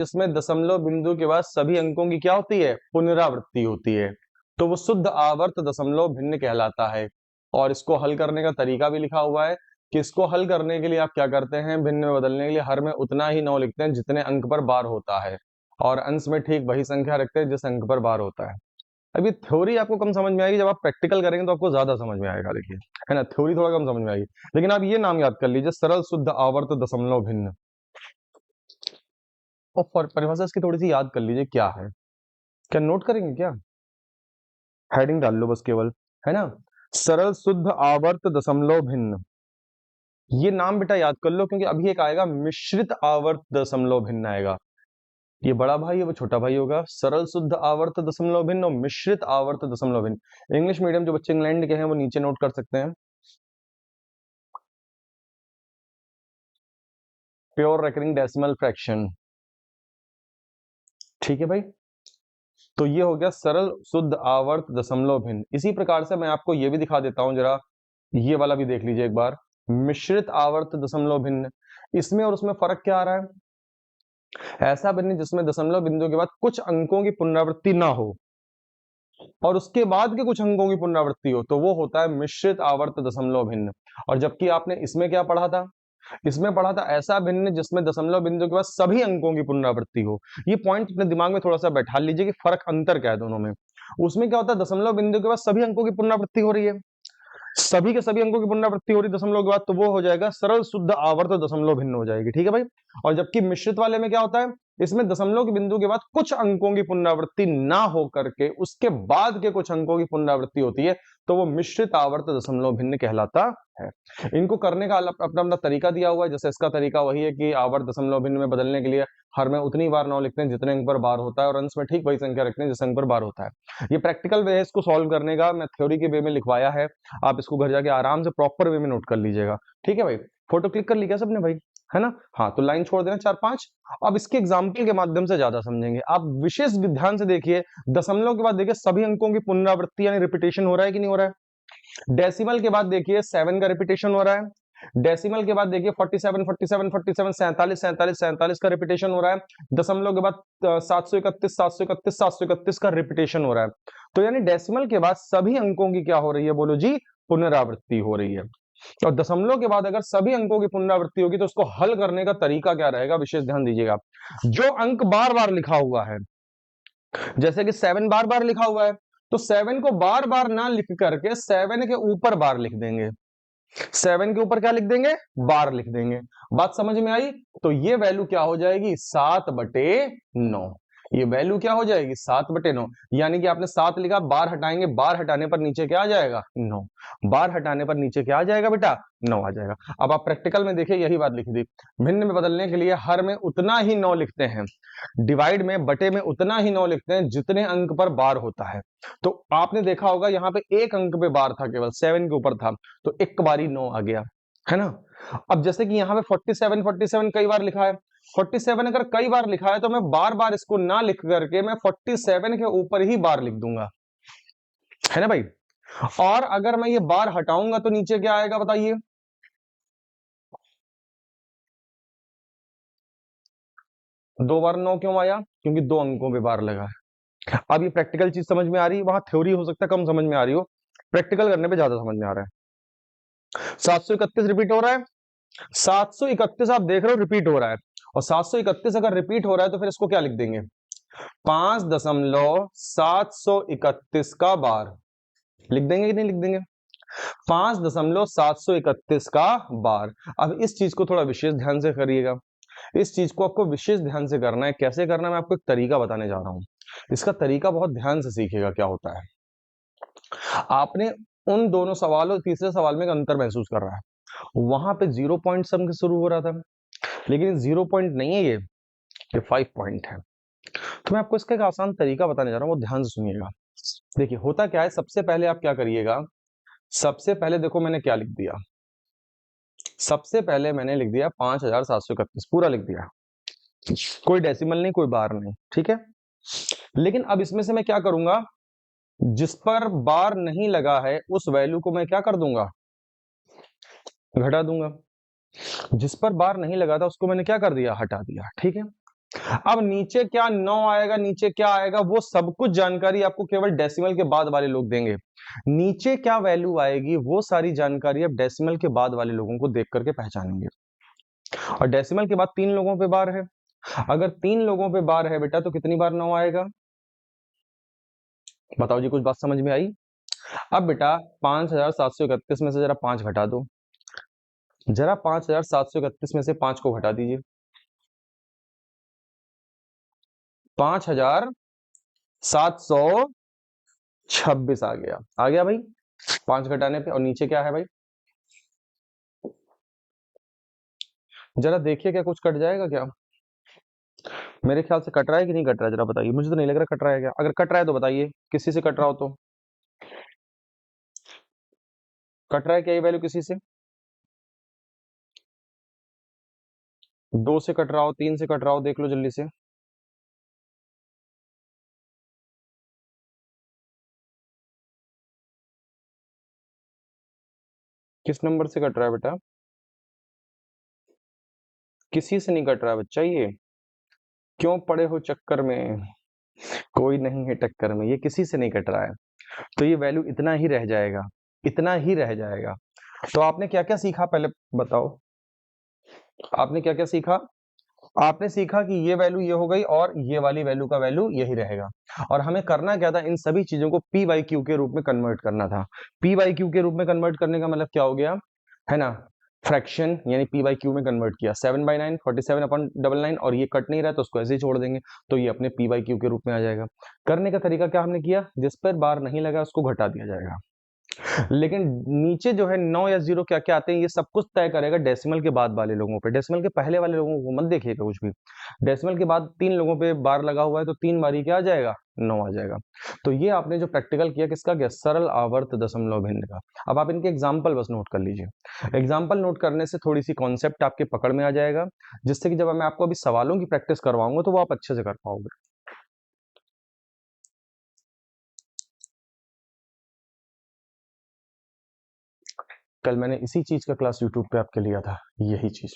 जिसमें दशमलव बिंदु के बाद सभी अंकों की क्या होती है, पुनरावृत्ति होती है, तो वो शुद्ध आवर्त दशमलव भिन्न कहलाता है। और इसको हल करने का तरीका भी लिखा हुआ है कि इसको हल करने के लिए आप क्या करते हैं, भिन्न में बदलने के लिए हर में उतना ही 9 लिखते हैं जितने अंक पर बार होता है, और अंश में ठीक वही संख्या रखते हैं जिस अंक पर बार होता है। अभी थ्योरी आपको कम समझ में आएगी, जब आप प्रैक्टिकल करेंगे तो आपको ज्यादा समझ में आएगा, देखिए, है ना, थ्योरी थोड़ा कम समझ में आएगी। लेकिन आप ये नाम याद कर लीजिए, सरल शुद्ध आवर्त दशमलव भिन्न, और परिभाषा इसकी थोड़ी सी याद कर लीजिए क्या है। क्या नोट करेंगे क्या? हेडिंग डाल लो बस केवल, है ना, सरल शुद्ध आवर्त दशमलव भिन्न। ये नाम बेटा याद कर लो, क्योंकि अभी एक आएगा मिश्रित आवर्त दशमलव भिन्न आएगा। ये बड़ा भाई है वो छोटा भाई होगा। सरल शुद्ध आवर्त दशमलव भिन्न और मिश्रित आवर्त दशमलव भिन्न। इंग्लिश मीडियम जो बच्चे इंग्लैंड के हैं वो नीचे नोट कर सकते हैं। प्योर रेकरिंग डेसिमल फ्रैक्शन, ठीक है भाई। तो ये हो गया सरल शुद्ध आवर्त दशमलव भिन्न। इसी प्रकार से मैं आपको ये भी दिखा देता हूं, जरा ये वाला भी देख लीजिए एक बार, मिश्रित आवर्त दशमलव भिन्न। इसमें और उसमें फर्क क्या आ रहा है? ऐसा भिन्न जिसमें दशमलव बिंदु के बाद कुछ अंकों की पुनरावृत्ति ना हो और उसके बाद के कुछ अंकों की पुनरावृत्ति हो, तो वो होता है मिश्रित आवर्त दशमलव भिन्न। और जबकि आपने इसमें क्या पढ़ा था? इसमें पढ़ा था ऐसा भिन्न जिसमें दशमलव बिंदु के बाद सभी अंकों की पुनरावृत्ति हो। ये पॉइंट अपने दिमाग में थोड़ा सा बैठा लीजिए कि फर्क अंतर क्या है दोनों में। उसमें क्या होता है, दशमलव बिंदु के बाद सभी अंकों की पुनरावृत्ति हो रही है, सभी के सभी अंकों की पुनरावृत्ति हो रही दशमलव के बाद, तो वो हो जाएगा सरल शुद्ध आवर्त दशमलव भिन्न हो जाएगी, ठीक है भाई। और जबकि मिश्रित वाले में क्या होता है, इसमें दशमलव के बिंदु के बाद कुछ अंकों की पुनरावृत्ति ना हो करके उसके बाद के कुछ अंकों की पुनरावृत्ति होती है, तो वो मिश्रित आवर्त दशमलव भिन्न कहलाता है। इनको करने का अपना अपना तरीका दिया हुआ है। जैसे इसका तरीका वही है कि आवर्त दशमलव भिन्न में बदलने के लिए हर में उतनी बार 9 लिखते हैं जितने अंक पर बार होता है, और अंश में ठीक वही संख्या रखते हैं जिस अंक पर बार होता है। ये प्रैक्टिकल वे है इसको सॉल्व करने का, मैं थ्योरी के वे में लिखवाया है, आप इसको घर जाके आराम से प्रॉपर वे में नोट कर लीजिएगा, ठीक है भाई। फोटो क्लिक कर ली क्या सबने भाई, है ना? हाँ, तो लाइन छोड़ देना 4-5। अब इसके एग्जाम्पल के माध्यम से ज्यादा समझेंगे आप। विशेष ध्यान से देखिए, दशमलव के बाद देखिए सभी अंकों की पुनरावृत्ति यानी रिपीटेशन हो रहा है कि नहीं हो रहा है। डेसिमल के बाद देखिए 7 का रिपीटेशन हो रहा है। डेसिमल के बाद देखिए 47 47 47 47 47 47 का रिपीटेशन हो रहा है। दशमलव के बाद 731 731 731 का रिपीटेशन हो रहा है। तो यानी डेसिमल के बाद सभी अंकों की क्या हो रही है, बोलो जी, पुनरावृत्ति हो रही है। और दशमलव के बाद अगर सभी अंकों की पुनरावृत्ति होगी तो उसको हल करने का तरीका क्या रहेगा, विशेष ध्यान दीजिएगा। जो अंक बार बार लिखा हुआ है, जैसे कि 7 बार बार लिखा हुआ है, तो 7 को बार बार ना लिख करके 7 के ऊपर बार लिख देंगे। 7 के ऊपर क्या लिख देंगे, बार लिख देंगे। बात समझ में आई? तो ये वैल्यू क्या हो जाएगी, 7/9। ये वैल्यू क्या हो जाएगी, 7/9। यानी कि आपने 7 लिखा, बार हटाएंगे, बार हटाने पर नीचे क्या आ जाएगा, 9। बार हटाने पर नीचे क्या आ जाएगा बेटा, 9 आ जाएगा। अब आप प्रैक्टिकल में देखिए यही बात लिखी थी। भिन्न में बदलने के लिए हर में उतना ही 9 लिखते हैं, डिवाइड में बटे में उतना ही 9 लिखते हैं जितने अंक पर बार होता है। तो आपने देखा होगा यहाँ पे एक अंक पे बार था, केवल 7 के ऊपर था, तो एक बारी 9 आ गया, है ना। अब जैसे कि यहाँ पे 47 47 कई बार लिखा है, 47 अगर कई बार लिखा है तो मैं बार बार इसको ना लिख करके मैं 47 के ऊपर ही बार लिख दूंगा, है ना भाई। और अगर मैं ये बार हटाऊंगा तो नीचे क्या आएगा बताइए, 2 बार 9 क्यों आया, क्योंकि 2 अंकों पे बार लगा है। अब ये प्रैक्टिकल चीज समझ में आ रही है, वहां थ्योरी हो सकता है कम समझ में आ रही हो, प्रैक्टिकल करने पे ज्यादा समझ में आ रहा है। 731 रिपीट हो रहा है, 731 आप देख रहे हो रिपीट हो रहा है, और 731 अगर रिपीट हो रहा है तो फिर इसको क्या लिख देंगे, 5.731 का बार लिख देंगे कि नहीं लिख देंगे, 5.731 का बार। अब इस चीज को थोड़ा विशेष ध्यान से करिएगा, इस चीज को आपको विशेष ध्यान से करना है। कैसे करना है मैं आपको एक तरीका बताने जा रहा हूं, इसका तरीका बहुत ध्यान से सीखिएगा। क्या होता है, आपने उन दोनों सवालों, तीसरे सवाल में एक अंतर महसूस कर रहा है, वहां पे 0 पॉइंट सम के शुरू हो रहा था, लेकिन 0 पॉइंट नहीं है, ये 5 पॉइंट है। तो मैं आपको इसका एक आसान तरीका बताने जा रहा हूं, वो ध्यान से सुनिएगा। देखिए होता क्या है, सबसे पहले आप क्या करिएगा, सबसे पहले देखो मैंने क्या लिख दिया, सबसे पहले मैंने लिख दिया 5,731 पूरा लिख दिया, कोई डेसिमल नहीं, कोई बार नहीं, ठीक है। लेकिन अब इसमें से मैं क्या करूंगा, जिस पर बार नहीं लगा है उस वैल्यू को मैं क्या कर दूंगा, घटा दूंगा। जिस पर बार नहीं लगा था उसको मैंने क्या कर दिया, हटा दिया, ठीक है। अब नीचे क्या 9 आएगा, नीचे क्या आएगा, वो सब कुछ जानकारी आपको केवल डेसिमल के बाद वाले लोग देंगे। नीचे क्या वैल्यू आएगी वो सारी जानकारी अब डेसिमल के बाद वाले लोगों को देख करके पहचानेंगे। और डेसिमल के बाद 3 लोगों पे बार है, अगर 3 लोगों पे बार है बेटा तो कितनी बार 9 आएगा? बताओ जी, कुछ बात समझ में आई? अब बेटा 5731 में से जरा 5 घटा दो, जरा 5731 में से 5 को घटा दीजिए। 5726 आ गया, आ गया भाई 5 घटाने पे। और नीचे क्या है भाई, जरा देखिए क्या कुछ कट जाएगा क्या? मेरे ख्याल से कट रहा है कि नहीं कट रहा है, जरा बताइए। मुझे तो नहीं लग रहा कट रहा है क्या, अगर कट रहा है तो बताइए, किसी से कट रहा हो तो। कट रहा है क्या ये वैल्यू किसी से? 2 से कट रहा हो, 3 से कट रहा हो, देख लो जल्दी से। किस नंबर से कट रहा है बेटा? किसी से नहीं कट रहा है बच्चा ये। क्यों पड़े हो चक्कर में, कोई नहीं है टक्कर में, ये किसी से नहीं कट रहा है। तो ये वैल्यू इतना ही रह जाएगा, इतना ही रह जाएगा। तो आपने क्या क्या सीखा पहले बताओ, आपने क्या क्या सीखा? आपने सीखा कि ये वैल्यू ये हो गई और ये वाली वैल्यू का वैल्यू यही रहेगा। और हमें करना क्या था, इन सभी चीजों को पी बाई क्यू के रूप में कन्वर्ट करना था। पी बाई क्यू के रूप में कन्वर्ट करने का मतलब क्या हो गया, है ना, फ्रैक्शन यानी पी बाई क्यू में कन्वर्ट किया। 7/9 47/99, और ये कट नहीं रहा तो उसको ऐसे ही छोड़ देंगे, तो ये अपने पी बाई क्यू के रूप में आ जाएगा। करने का तरीका क्या हमने किया, जिस पर बार नहीं लगा उसको घटा दिया जाएगा। लेकिन नीचे जो है 9 या 0 क्या क्या आते हैं ये सब कुछ तय करेगा डेसिमल के बाद वाले लोगों पे। डेसिमल के पहले वाले लोगों को मत देखिएगा कुछ भी। डेसिमल के बाद 3 लोगों पे बार लगा हुआ है तो 3 बारी क्या आ जाएगा, 9 आ जाएगा। तो ये आपने जो प्रैक्टिकल किया किसका किया, सरल आवर्त दशमलव भिन्न का। अब आप इनके एग्जाम्पल बस नोट कर लीजिए। एग्जाम्पल नोट करने से थोड़ी सी कॉन्सेप्ट आपके पकड़ में आ जाएगा, जिससे कि जब मैं आपको अभी सवालों की प्रैक्टिस करवाऊंगा तो वो आप अच्छे से कर पाओगे। कल मैंने इसी चीज का क्लास यूट्यूब पे आपके लिया था, यही चीज।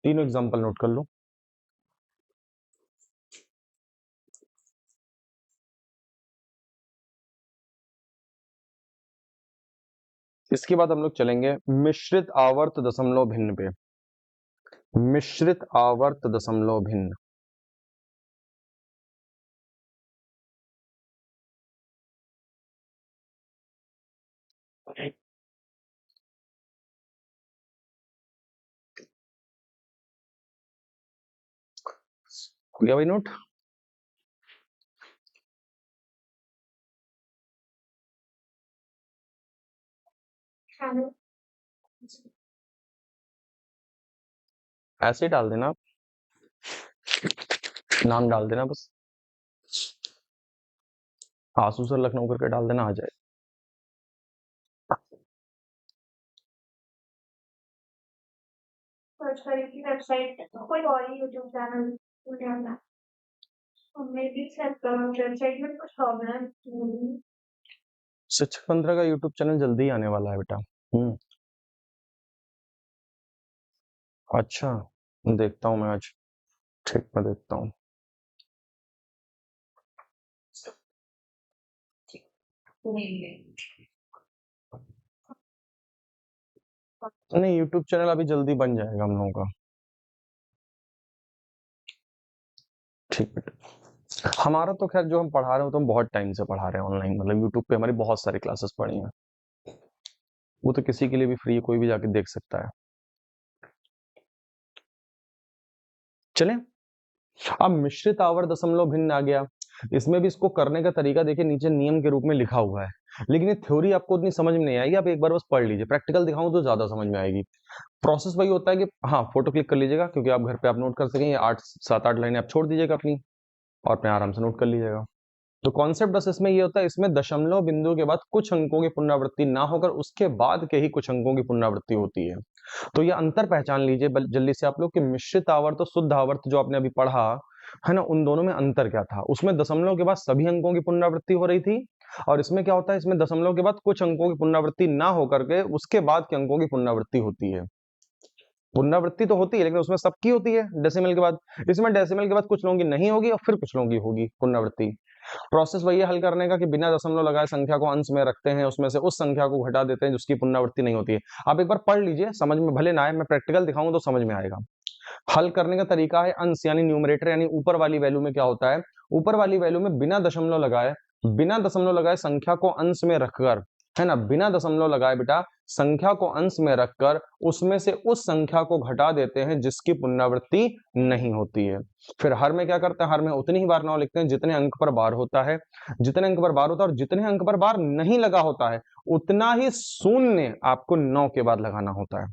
तीनों एग्जाम्पल नोट कर लो। इसके बाद हम लोग चलेंगे मिश्रित आवर्त दशमलव भिन्न पे। मिश्रित आवर्त दशमलव भिन्न, हो गया भाई नोट? ऐसे डाल देना आप, नाम डाल देना बस, आंसू सर लखनऊ करके डाल देना, आ जाए। सर्च करेगी वेबसाइट, कोई और ही यूट्यूब चैनल उठाना, मेरी वेबसाइट में कुछ प्रॉब्लम है। शिक्षक 15 का यूट्यूब चैनल जल्दी आने वाला है बेटा। अच्छा, देखता हूँ मैं आज, ठीक मैं देखता हूँ। नहीं, यूट्यूब चैनल अभी जल्दी बन जाएगा हम लोगों का, ठीक बेटा। हमारा तो खैर जो हम पढ़ा रहे हो तो हम बहुत टाइम से पढ़ा रहे हैं ऑनलाइन, मतलब यूट्यूब पे हमारी बहुत सारी क्लासेस पढ़ी हैं। वो तो किसी के लिए भी फ्री है, कोई भी जाके देख सकता है। चलें, अब मिश्रित आवर्त दशमलव भिन्न आ गया। इसमें भी इसको करने का तरीका देखिए, नीचे नियम के रूप में लिखा हुआ है, लेकिन ये थ्योरी आपको उतनी समझ में नहीं आएगी, आप एक बार बस पढ़ लीजिए। प्रैक्टिकल दिखाऊं तो ज्यादा समझ में आएगी। प्रोसेस वही होता है कि हाँ, फोटो क्लिक कर लीजिएगा क्योंकि आप घर पे आप नोट कर सकें, 7-8 लाइनें आप छोड़ दीजिएगा अपनी और अपने आराम से नोट कर लीजिएगा। तो कॉन्सेप्ट बस इसमें ये होता है, इसमें दशमलव बिंदु के बाद कुछ अंकों की पुनरावृत्ति ना होकर उसके बाद के ही कुछ अंकों की पुनरावृत्ति होती है। तो ये अंतर पहचान लीजिए जल्दी से आप लोग कि मिश्रित आवर्त और शुद्ध आवर्त जो आपने अभी पढ़ा, है ना, उन दोनों में अंतर क्या था? उसमें दशमलव के बाद सभी अंकों की पुनरावृत्ति हो रही थी, और इसमें क्या होता है, इसमें दशमलव के बाद कुछ अंकों की पुनरावृत्ति ना होकर के उसके बाद के अंकों की पुनरावृत्ति होती है। पुनरावृत्ति तो होती है लेकिन उसमें सबकी होती है डेसिमल के बाद। इसमें डेसिमल के बाद कुछ लोगों की नहीं होगी और फिर कुछ लोगों की होगी पुनरावृत्ति। प्रोसेस वही है हल करने का कि बिना दशमलव लगाए संख्या को अंश में रखते हैं, उसमें से उस संख्या को घटा देते हैं जिसकी पुनरावृत्ति नहीं होती है। आप एक बार पढ़ लीजिए, समझ में भले ना आए, मैं प्रैक्टिकल दिखाऊं तो समझ में आएगा। हल करने का तरीका है अंश यानी न्यूमरेटर यानी ऊपर वाली वैल्यू में क्या होता है, ऊपर वाली वैल्यू में बिना दशमलव लगाए संख्या को अंश में रखकर, है ना, बिना दशमलव लगाए बेटा संख्या को अंश में रखकर उसमें से उस संख्या को घटा देते हैं जिसकी पुनरावृत्ति नहीं होती है। फिर हर में क्या करते हैं, हर में उतनी ही बार 9 लिखते हैं जितने अंक पर बार होता है, जितने अंक पर बार होता है, और जितने अंक पर बार नहीं लगा होता है उतना ही शून्य आपको 9 के बाद लगाना होता है।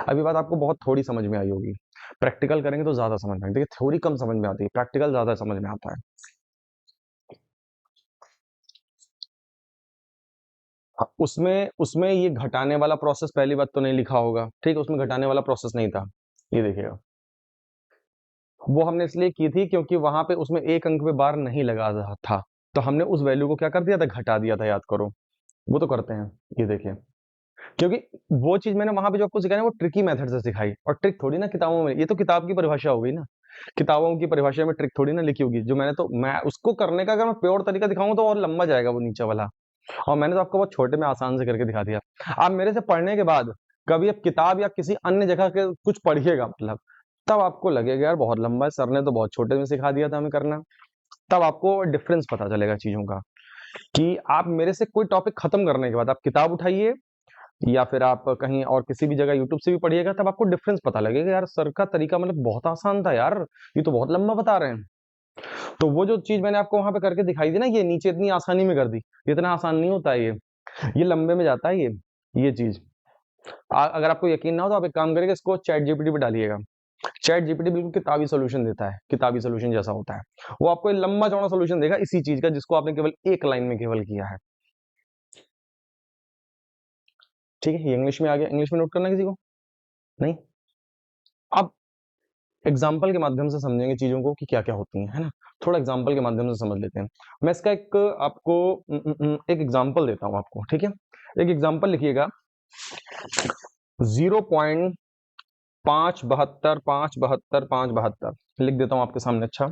अभी बात आपको बहुत थोड़ी समझ में आई होगी, प्रैक्टिकल करेंगे तो ज्यादा समझ में आएगी। देखिए थ्योरी कम समझ में आती है, प्रैक्टिकल ज्यादा समझ में आता है। उसमें उसमें ये घटाने वाला प्रोसेस पहली बात तो नहीं लिखा होगा, ठीक है, उसमें घटाने वाला प्रोसेस नहीं था। ये देखिएगा, वो हमने इसलिए की थी क्योंकि वहां पे उसमें एक अंक पे बार नहीं लगा रहा था, तो हमने उस वैल्यू को क्या कर दिया था, घटा दिया था, याद करो। वो तो करते हैं, ये देखिए, क्योंकि वो चीज मैंने वहां पे जो आपको सिखाई ना वो ट्रिकी मेथड से सिखाई, और ट्रिक थोड़ी ना किताबों में, ये तो किताब की परिभाषा हो गई ना, किताबों की परिभाषा में ट्रिक थोड़ी ना लिखी होगी। जो मैंने तो मैं उसको करने का अगर मैं प्योर तरीका दिखाऊं तो और लंबा जाएगा वो नीचे वाला, और मैंने तो आपको बहुत छोटे में आसान से करके दिखा दिया। आप मेरे से पढ़ने के बाद कभी आप किताब या किसी अन्य जगह के कुछ पढ़िएगा, मतलब तब आपको लगेगा यार बहुत लंबा है, सर ने तो बहुत छोटे में सिखा दिया था हमें करना। तब आपको डिफरेंस पता चलेगा चीजों का, कि आप मेरे से कोई टॉपिक खत्म करने के बाद आप किताब उठाइए या फिर आप कहीं और किसी भी जगह यूट्यूब से भी पढ़िएगा, तब आपको डिफरेंस पता लगेगा, यार सर का तरीका मतलब बहुत आसान था यार, ये तो बहुत लंबा बता रहे हैं। तो वो जो चीज मैंने आपको वहां पे करके दिखाई थी ना, ये नीचे इतनी आसानी में कर दी, इतना आसान नहीं होता है ये लंबे में जाता है ये चीज। अगर आपको यकीन ना हो तो आप एक काम करिएगा, इसको चैट जीपीटी पे डालिएगा। चैट जीपीटी बिल्कुल किताबी सोल्यूशन देता है, किताबी सोल्यूशन जैसा होता है। वो आपको एक लंबा चौड़ा सोल्यूशन देगा इसी चीज का, जिसको आपने केवल एक लाइन में केवल किया है। ठीक है, ये इंग्लिश में आ गया, इंग्लिश में नोट करना किसी को नहीं। अब एग्जाम्पल के माध्यम से समझेंगे चीजों को कि क्या क्या होती है ना, थोड़ा एग्जाम्पल के माध्यम से समझ लेते हैं। मैं इसका एक आपको एक एग्जाम्पल देता हूं आपको, ठीक है। एक एग्जाम्पल लिखिएगा, 0.572 लिख देता हूं आपके सामने। अच्छा,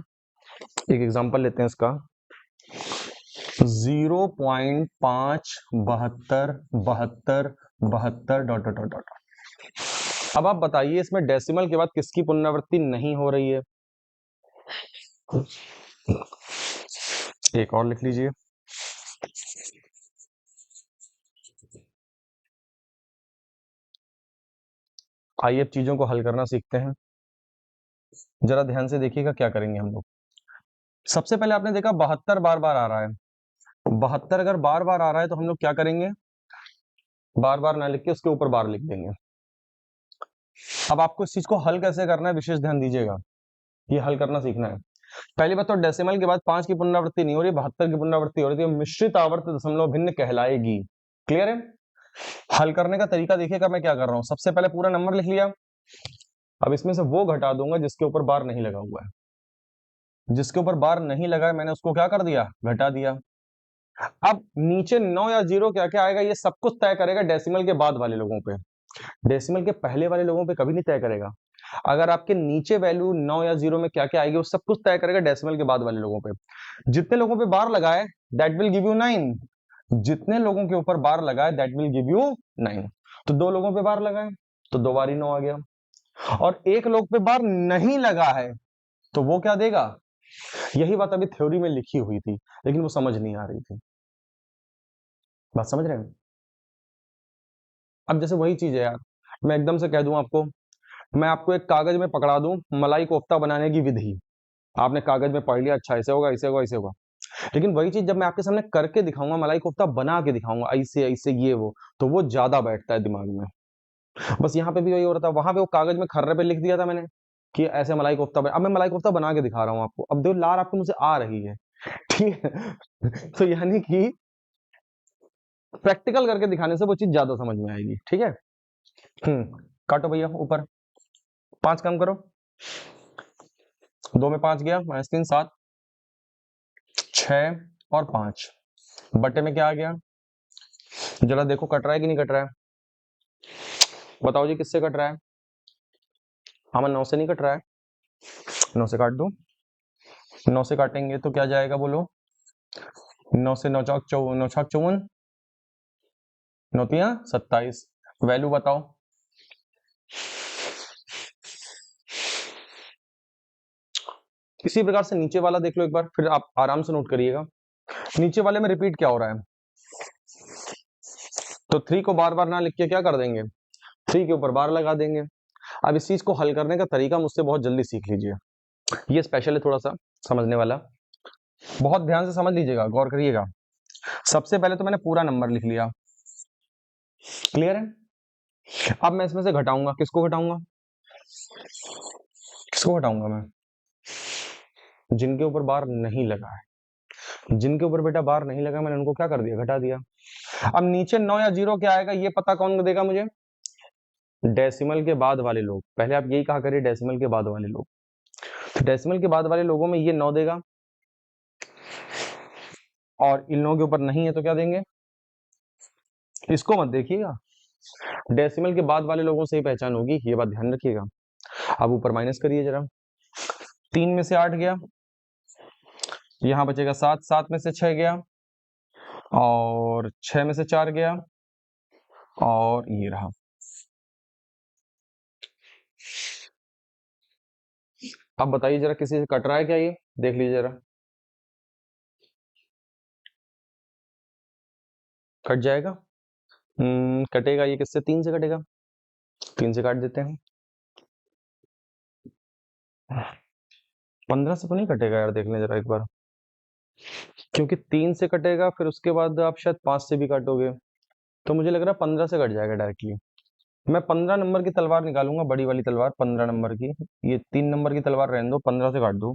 एक एग्जाम्पल लेते हैं इसका, 0.572 डॉट डॉट डॉट डॉट। अब आप बताइए इसमें डेसिमल के बाद किसकी पुनरावृत्ति नहीं हो रही है? एक और लिख लीजिए, आइए अब चीजों को हल करना सीखते हैं। जरा ध्यान से देखिएगा क्या करेंगे हम लोग। सबसे पहले आपने देखा 72 बार बार आ रहा है, 72 अगर बार बार आ रहा है तो हम लोग क्या करेंगे, बार बार ना लिख के उसके ऊपर बार लिख देंगे। अब आपको इस चीज को हल कैसे करना है विशेष ध्यान दीजिएगा, ये हल करना सीखना है। पहली बात तो डेसिमल के बाद 5 की पुनरावृत्ति नहीं हो रही, 72 की पुनरावृत्ति हो रही थी, मिश्रित आवर्त दशमलव भिन्न कहलाएगी। क्लियर है? हल करने का तरीका देखिएगा मैं क्या कर रहा हूं। सबसे पहले पूरा नंबर लिख लिया, अब इसमें से वो घटा दूंगा जिसके ऊपर बार नहीं लगा हुआ है। जिसके ऊपर बार नहीं लगा है मैंने उसको क्या कर दिया, घटा दिया। अब नीचे 9 या 0 क्या क्या आएगा ये सब कुछ तय करेगा डेसिमल के बाद वाले लोगों पे, डेसिमल के पहले वाले लोगों पे कभी नहीं तय करेगा। अगर आपके नीचे वैल्यू 9 या 0 में क्या क्या आएगी वो सब कुछ तय करेगा डेसिमल के बाद वाले लोगों पे। जितने लोगों पे बार लगाए दैट विल गिव यू 9, जितने लोगों के ऊपर बार लगाए दैट विल गिव यू 9। तो 2 लोगों पे बार लगाए तो 2 बार ही 9 आ गया, और 1 लोग पे बार नहीं लगा है तो वो क्या देगा। यही बात अभी थ्योरी में लिखी हुई थी लेकिन वो समझ नहीं आ रही थी, बात समझ रहे हैं? अब जैसे वही चीज है यार, मैं एकदम से कह दूं आपको, मैं आपको एक कागज में पकड़ा दूं मलाई कोफ्ता बनाने की विधि, आपने कागज में पढ़ लिया, अच्छा ऐसे होगा ऐसे होगा ऐसे होगा, लेकिन वही चीज जब मैं आपके सामने करके दिखाऊंगा, मलाई कोफ्ता बना के दिखाऊंगा ऐसे ऐसे ये वो, तो वो ज्यादा बैठता है दिमाग में। बस यहाँ पे भी वही हो रहा था, वहां पे वो कागज में खर्रे पे लिख दिया था मैंने कि ऐसे मलाई कोफ्ता अब मैं मलाई कोफ्ता बना के दिखा रहा हूँ आपको, अब देखो लार आपके मुझे आ रही है, ठीक है। तो यानी कि प्रैक्टिकल करके दिखाने से वो चीज ज्यादा समझ में आएगी, ठीक है। काटो भैया ऊपर, 5 कम करो, 2 में 5 गया, -3 7, 6 और 5 बटे में क्या आ गया, जरा देखो कट रहा है कि नहीं कट रहा है, बताओ जी किससे कट रहा है। हाँ 9 से नहीं कट रहा है, 9 से काट दो, 9 से काटेंगे तो क्या जाएगा बोलो, 9 से 9 चौक 54, 9 तिया 27, वैल्यू बताओ। इसी प्रकार से नीचे वाला देख लो एक बार, फिर आप आराम से नोट करिएगा। नीचे वाले में रिपीट क्या हो रहा है, तो 3 को बार बार ना लिख के क्या कर देंगे, 3 के ऊपर बार लगा देंगे। अब इस चीज को हल करने का तरीका मुझसे बहुत जल्दी सीख लीजिए, ये स्पेशल है थोड़ा सा समझने वाला, बहुत ध्यान से समझ लीजिएगा, गौर करिएगा। सबसे पहले तो मैंने पूरा नंबर लिख लिया, क्लियर है। अब मैं इसमें से घटाऊंगा, किसको घटाऊंगा, किसको घटाऊंगा मैं, जिनके ऊपर बार नहीं लगा है, जिनके ऊपर बेटा बार नहीं लगा मैंने उनको क्या कर दिया, घटा दिया। अब नीचे 9 या 0 क्या आएगा ये पता कौन देगा मुझे, डेसिमल के बाद वाले लोग, पहले आप यही कहा करिए डेसिमल के बाद वाले लोग, तो डेसिमल के बाद वाले लोगों में ये 9 देगा, और इन लोगों के ऊपर नहीं है तो क्या देंगे, इसको मत देखिएगा, डेसिमल के बाद वाले लोगों से ही पहचान होगी, ये बात ध्यान रखिएगा। अब ऊपर माइनस करिए जरा, 3 में से 8 गया, यहां बचेगा 7, 7 में से 6 गया, और 6 में से 4 गया, और ये रहा। अब बताइए जरा किसी से कट रहा है क्या, ये देख लीजिए जरा, कट जाएगा, कटेगा ये किससे, 3 से कटेगा, 3 से काट देते हैं। 15 से तो नहीं कटेगा यार, देख लें जरा एक बार, क्योंकि 3 से कटेगा फिर उसके बाद आप शायद 5 से भी काटोगे, तो मुझे लग रहा है 15 से कट जाएगा डायरेक्टली। मैं 15 नंबर की तलवार निकालूंगा, बड़ी वाली तलवार 15 नंबर की, ये 3 नंबर की तलवार रहने दो, 15 से काट दो,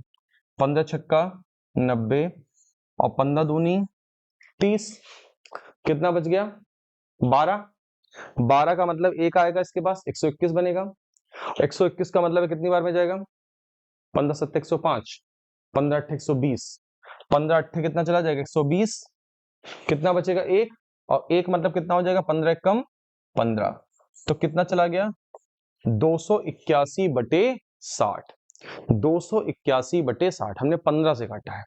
15 छक्का 90, और 15 दूनी 30, कितना बच गया, 12, 12 का मतलब एक आएगा इसके पास, 121 बनेगा, 121 का मतलब कितनी बार में जाएगा, 15 7 105, 15 8 120, 15 8 कितना चला जाएगा 120, कितना बचेगा एक, और एक मतलब कितना हो जाएगा, 15 कम 15, तो कितना चला गया, 281 बटे 60, 281 बटे 60 हमने 15 से काटा है,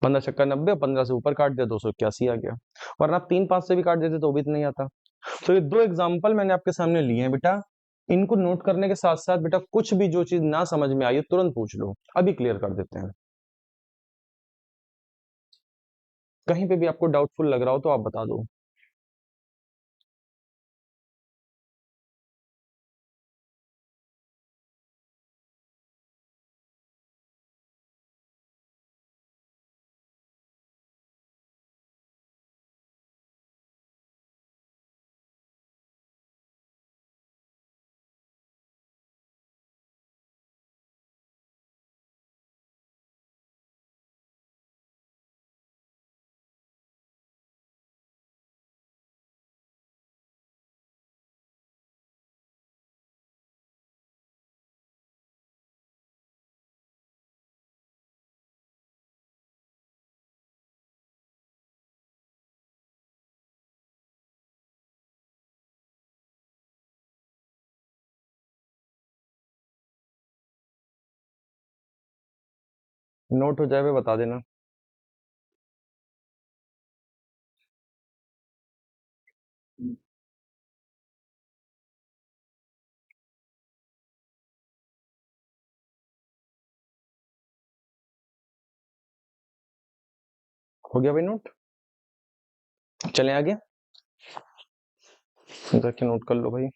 15 छक्का 90, 15 से ऊपर काट दिया 281 आ गया, वरना आप 3 5 से भी काट देते तो भी नहीं आता। तो ये 2 एग्जाम्पल मैंने आपके सामने लिए हैं बेटा, इनको नोट करने के साथ साथ बेटा कुछ भी जो चीज ना समझ में आई तुरंत पूछ लो, अभी क्लियर कर देते हैं। कहीं पे भी आपको डाउटफुल लग रहा हो तो आप बता दो। नोट हो जाए वे बता देना। हो गया भाई नोट, चले आगे, जाके नोट कर लो भाई।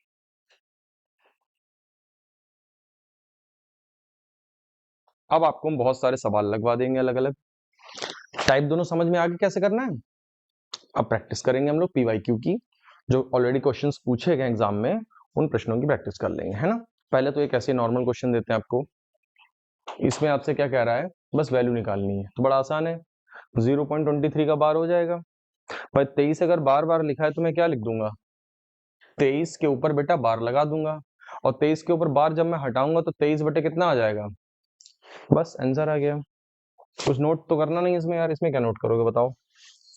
अब आपको हम बहुत सारे सवाल लगवा देंगे अलग अलग टाइप, दोनों समझ में आगे कैसे करना है। अब प्रैक्टिस करेंगे हम लोग पीवाईक्यू की, जो ऑलरेडी क्वेश्चंस पूछे गए एग्जाम में, उन प्रश्नों की प्रैक्टिस कर लेंगे, है ना। पहले तो एक ऐसे नॉर्मल क्वेश्चन देते हैं आपको, इसमें आपसे क्या कह रहा है, बस वैल्यू निकालनी है, तो बड़ा आसान है, 0.23 का बार हो जाएगा भाई, 23 अगर बार बार लिखा है तो मैं क्या लिख दूंगा, 23 के ऊपर बेटा बार लगा दूंगा, और 23 के ऊपर बार जब मैं हटाऊंगा तो 23 बटे कितना आ जाएगा, बस आंसर आ गया। कुछ नोट तो करना नहीं इसमें यार, इसमें क्या नोट करोगे बताओ,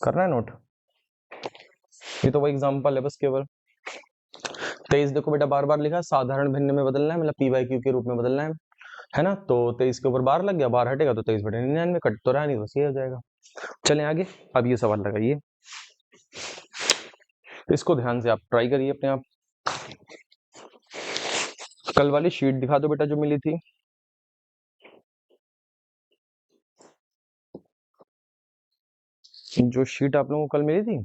करना है नोट? ये तो वही एग्जांपल है बस केवल। 23 देखो बेटा बार बार लिखा, साधारण भिन्न में बदलना है, मतलब पी बाई क्यू के रूप में बदलना है ना। तो 23 के ऊपर बार लग गया, बार हटेगा तो 23/99 कट तो रहा नहीं, बस ये हो जाएगा। चलें आगे, अब ये सवाल लगाइए, इसको ध्यान से आप ट्राई करिए अपने आप। कल वाली शीट दिखा दो बेटा जो मिली थी। जो शीट आप लोगों को कल मिली थी,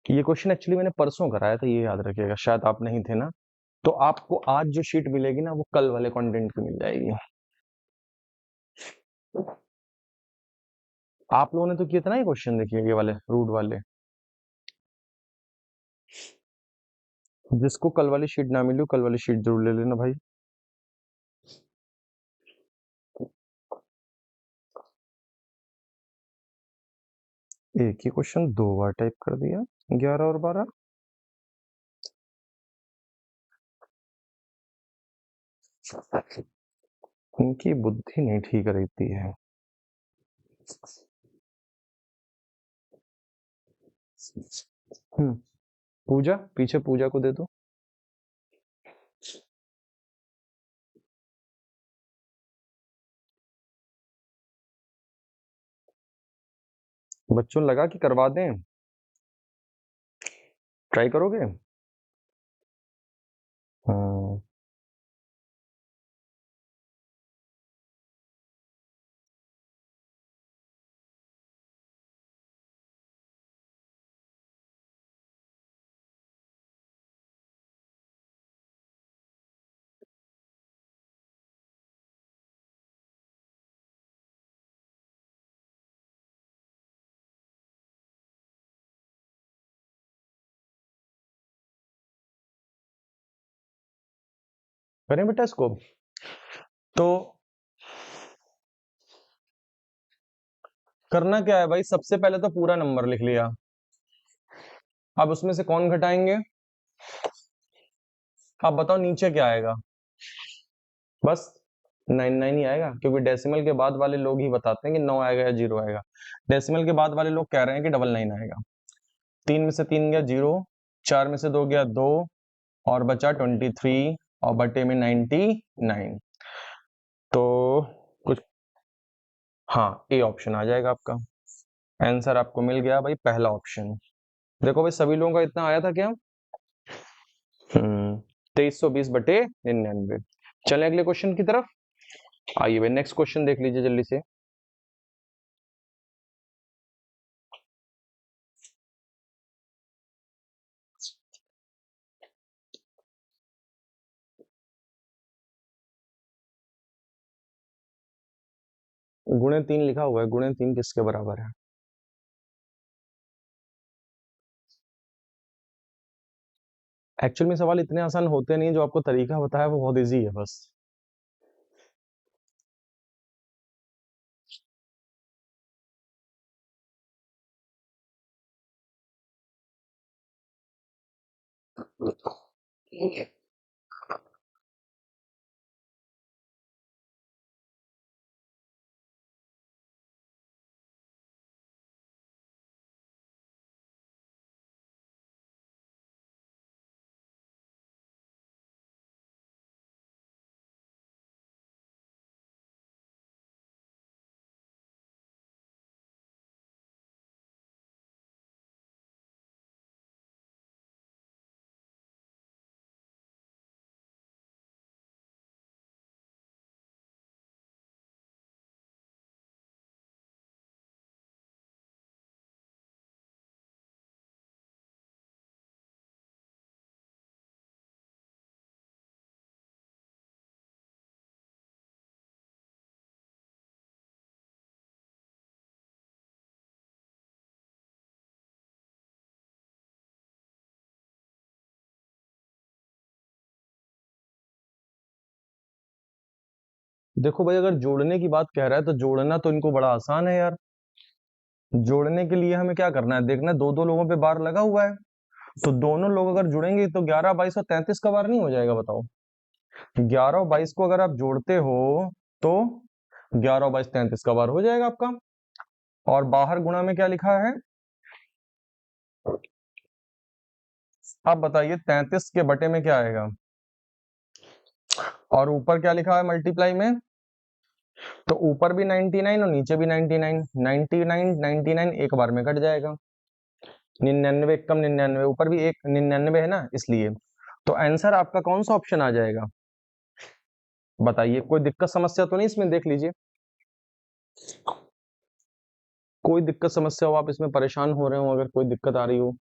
ये क्वेश्चन एक्चुअली मैंने परसों कराया था, ये याद रखिएगा, शायद आप नहीं थे ना। तो आपको आज जो शीट मिलेगी ना, वो कल वाले कंटेंट की मिल जाएगी। आप लोगों ने तो किए थे ना ये क्वेश्चन, देखिए ये वाले रूट वाले। जिसको कल वाली शीट ना मिली हो, कल वाली शीट जरूर ले लेना भाई। एक ही क्वेश्चन दो बार टाइप कर दिया, 11 और 12। इनकी बुद्धि नहीं ठीक रहती है। पूजा, पीछे पूजा को दे दो। बच्चों लगा कि करवा दें, ट्राई करोगे? हाँ। करें बेटा इसको। तो करना क्या है भाई, सबसे पहले तो पूरा नंबर लिख लिया, अब उसमें से कौन घटाएंगे, अब बताओ नीचे क्या आएगा। बस 99 ही आएगा, क्योंकि डेसिमल के बाद वाले लोग ही बताते हैं कि 9 आएगा या 0 आएगा। डेसिमल के बाद वाले लोग कह रहे हैं कि 99 आएगा। 3 में से 3 गया 0, 4 में से 2 गया 2, और बचा 23, और बटे में 99। तो कुछ, हाँ ए ऑप्शन आ जाएगा आपका। आंसर आपको मिल गया भाई, पहला ऑप्शन। देखो भाई सभी लोगों का इतना आया था क्या? 2320/99। चले अगले क्वेश्चन की तरफ, आइए भाई नेक्स्ट क्वेश्चन देख लीजिए जल्दी से। गुणे 3 लिखा हुआ है, गुणे 3 किसके बराबर है? एक्चुअल में सवाल इतने आसान होते नहीं, जो आपको तरीका बताया वो बहुत इजी है बस। देखो भाई अगर जोड़ने की बात कह रहा है, तो जोड़ना तो इनको बड़ा आसान है यार। जोड़ने के लिए हमें क्या करना है, देखना दो दो लोगों पे बार लगा हुआ है, तो दोनों लोग अगर जुड़ेंगे तो 11 22 और 33 का बार नहीं हो जाएगा बताओ। 11 और 22 को अगर आप जोड़ते हो तो 11 और 22 33 का बार हो जाएगा आपका। और बाहर गुणा में क्या लिखा है? आप बताइए 33 के बटे में क्या आएगा? और ऊपर क्या लिखा है मल्टीप्लाई में? तो ऊपर भी 99 और नीचे भी 99। 99 99 एक बार में कट जाएगा। 99 कम 99, ऊपर भी एक 99 है ना, इसलिए। तो आंसर आपका कौन सा ऑप्शन आ जाएगा? बताइए, कोई दिक्कत समस्या तो नहीं इसमें? देख लीजिए, कोई दिक्कत समस्या हो, आप इसमें परेशान हो रहे हो, अगर कोई दिक्कत आ रही हो।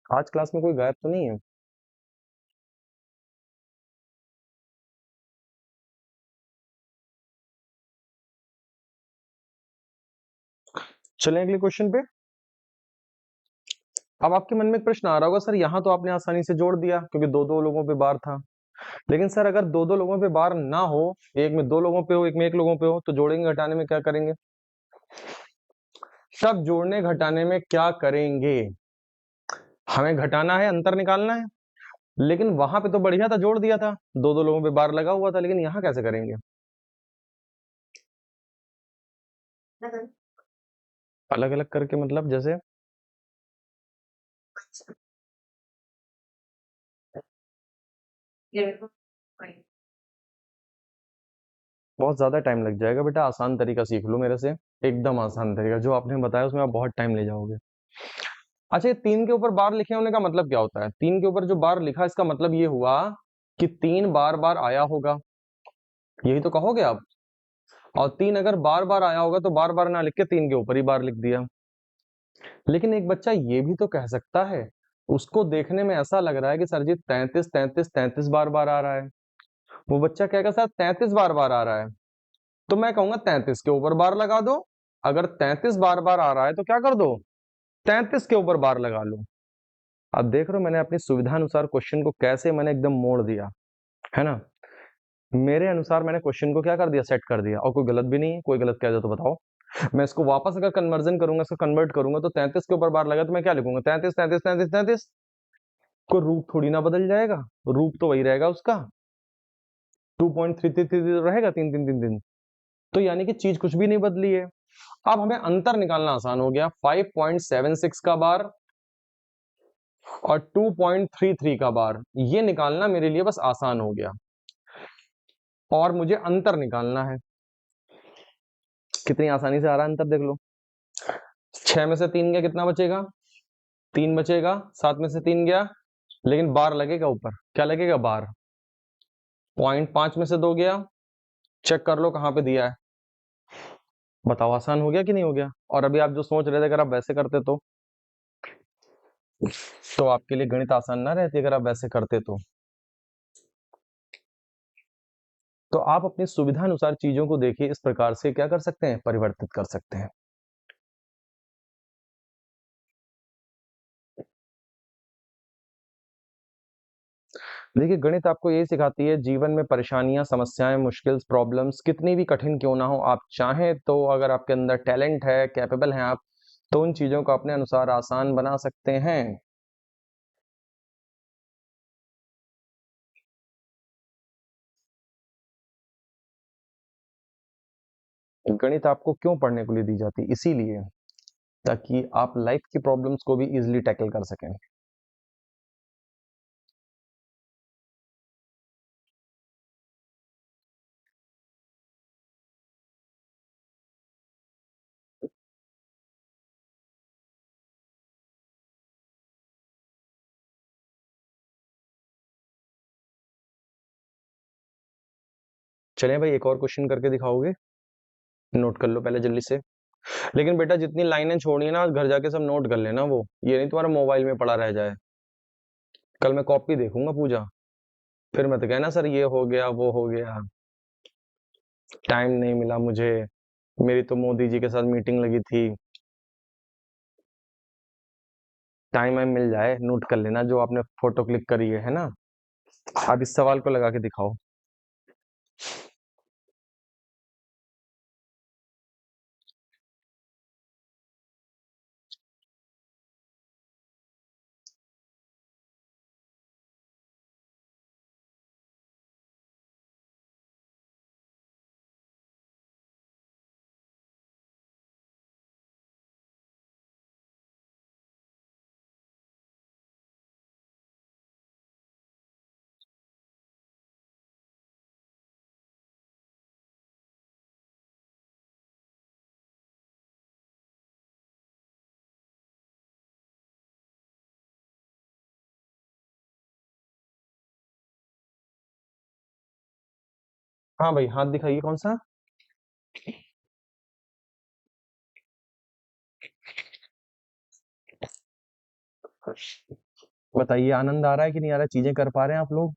आज क्लास में कोई गायब तो नहीं है? चलें अगले क्वेश्चन पे। अब आपके मन में एक प्रश्न आ रहा होगा, सर यहाँ तो आपने आसानी से जोड़ दिया क्योंकि दो दो लोगों पे बार था। लेकिन सर अगर दो दो लोगों पे बार ना हो, एक में दो लोगों पे हो, एक में एक लोगों पे हो, तो जोड़ेंगे घटाने में क्या करेंगे? सब जोड़ने घटाने में क्या करेंगे? हमें घटाना है, अंतर निकालना है। लेकिन वहां पे तो बढ़िया था, जोड़ दिया था, दो दो लोगों पे बार लगा हुआ था, लेकिन यहाँ कैसे करेंगे? अलग अलग करके मतलब जैसे? बहुत ज्यादा टाइम लग जाएगा बेटा, आसान तरीका सीख लो मेरे से। एकदम आसान तरीका जो आपने बताया, उसमें आप बहुत टाइम ले जाओगे। अच्छा, ये 3 के ऊपर बार लिखे होने का मतलब क्या होता है? 3 के ऊपर जो बार लिखा, इसका मतलब ये हुआ कि 3 बार बार आया होगा, यही तो कहोगे आप। और 3 अगर बार बार आया होगा तो बार बार ना लिख के 3 के ऊपर ही बार लिख दिया। लेकिन एक बच्चा ये भी तो कह सकता है, उसको देखने में ऐसा लग रहा है कि सर जी 33 33 33 बार बार आ रहा है। वो बच्चा कहेगा सर 33 बार बार आ रहा है, तो मैं कहूंगा 33 के ऊपर बार लगा दो। अगर 33 बार बार आ रहा है तो क्या कर दो? 33 के ऊपर बार लगा लो। अब देख रहे हो मैंने अपनी सुविधा अनुसार क्वेश्चन को कैसे मैंने एकदम मोड़ दिया, है ना? मेरे अनुसार मैंने क्वेश्चन को क्या कर दिया, सेट कर दिया, और कोई गलत भी नहीं है। कोई गलत कह दे तो बताओ। मैं इसको वापस अगर कन्वर्जन करूंगा, इसको कन्वर्ट करूंगा, तो 33 के ऊपर बार लगा तो मैं क्या लिखूंगा? 33 33 33 33। कोई रूप थोड़ी ना बदल जाएगा, रूप तो वही रहेगा उसका। 2.333 रहेगा, 3 3 3 3। तो यानी कि चीज कुछ भी नहीं बदली है। अब हमें अंतर निकालना आसान हो गया। 5.76 का बार और 2.33 का बार, ये निकालना मेरे लिए बस आसान हो गया। और मुझे अंतर निकालना है। कितनी आसानी से आ रहा है अंतर, देख लो। 6 में से 3 गया, कितना बचेगा? 3 बचेगा। 7 में से 3 गया, लेकिन बार लगेगा ऊपर। क्या लगेगा? बार। 0.5 में से 2 गया, चेक कर लो कहाँ पे दिया है। बताओ आसान हो गया कि नहीं हो गया? और अभी आप जो सोच रहे थे, अगर आप वैसे करते तो आपके लिए गणित आसान ना रहती, अगर आप वैसे करते तो आप अपनी सुविधा अनुसार चीजों को देखिए, इस प्रकार से क्या कर सकते हैं, परिवर्तित कर सकते हैं। देखिए, गणित आपको यही सिखाती है, जीवन में परेशानियां, समस्याएं, मुश्किल, प्रॉब्लम्स कितनी भी कठिन क्यों ना हो, आप चाहें तो, अगर आपके अंदर टैलेंट है, कैपेबल हैं आप, तो उन चीजों को अपने अनुसार आसान बना सकते हैं। गणित आपको क्यों पढ़ने के लिए दी जाती? इसीलिए, ताकि आप लाइफ की प्रॉब्लम्स को भी इजीली टैकल कर सकें। चलें भाई, एक और क्वेश्चन करके दिखाओगे? नोट कर लो पहले जल्दी से। लेकिन बेटा, जितनी लाइनें छोड़ी है ना, घर जाके सब नोट कर लेना, वो ये नहीं तुम्हारा मोबाइल में पड़ा रह जाए। कल मैं कॉपी देखूंगा पूजा, फिर मत कहना सर ये हो गया वो हो गया, टाइम नहीं मिला मुझे, मेरी तो मोदी जी के साथ मीटिंग लगी थी। टाइम वाइम मिल जाए नोट कर लेना जो आपने फोटो क्लिक करी है ना। आप इस सवाल को लगा के दिखाओ। हाँ भाई, हाथ दिखाइए कौन सा। बताइए, आनंद आ रहा है कि नहीं आ रहा है, चीजें कर पा रहे हैं आप लोग।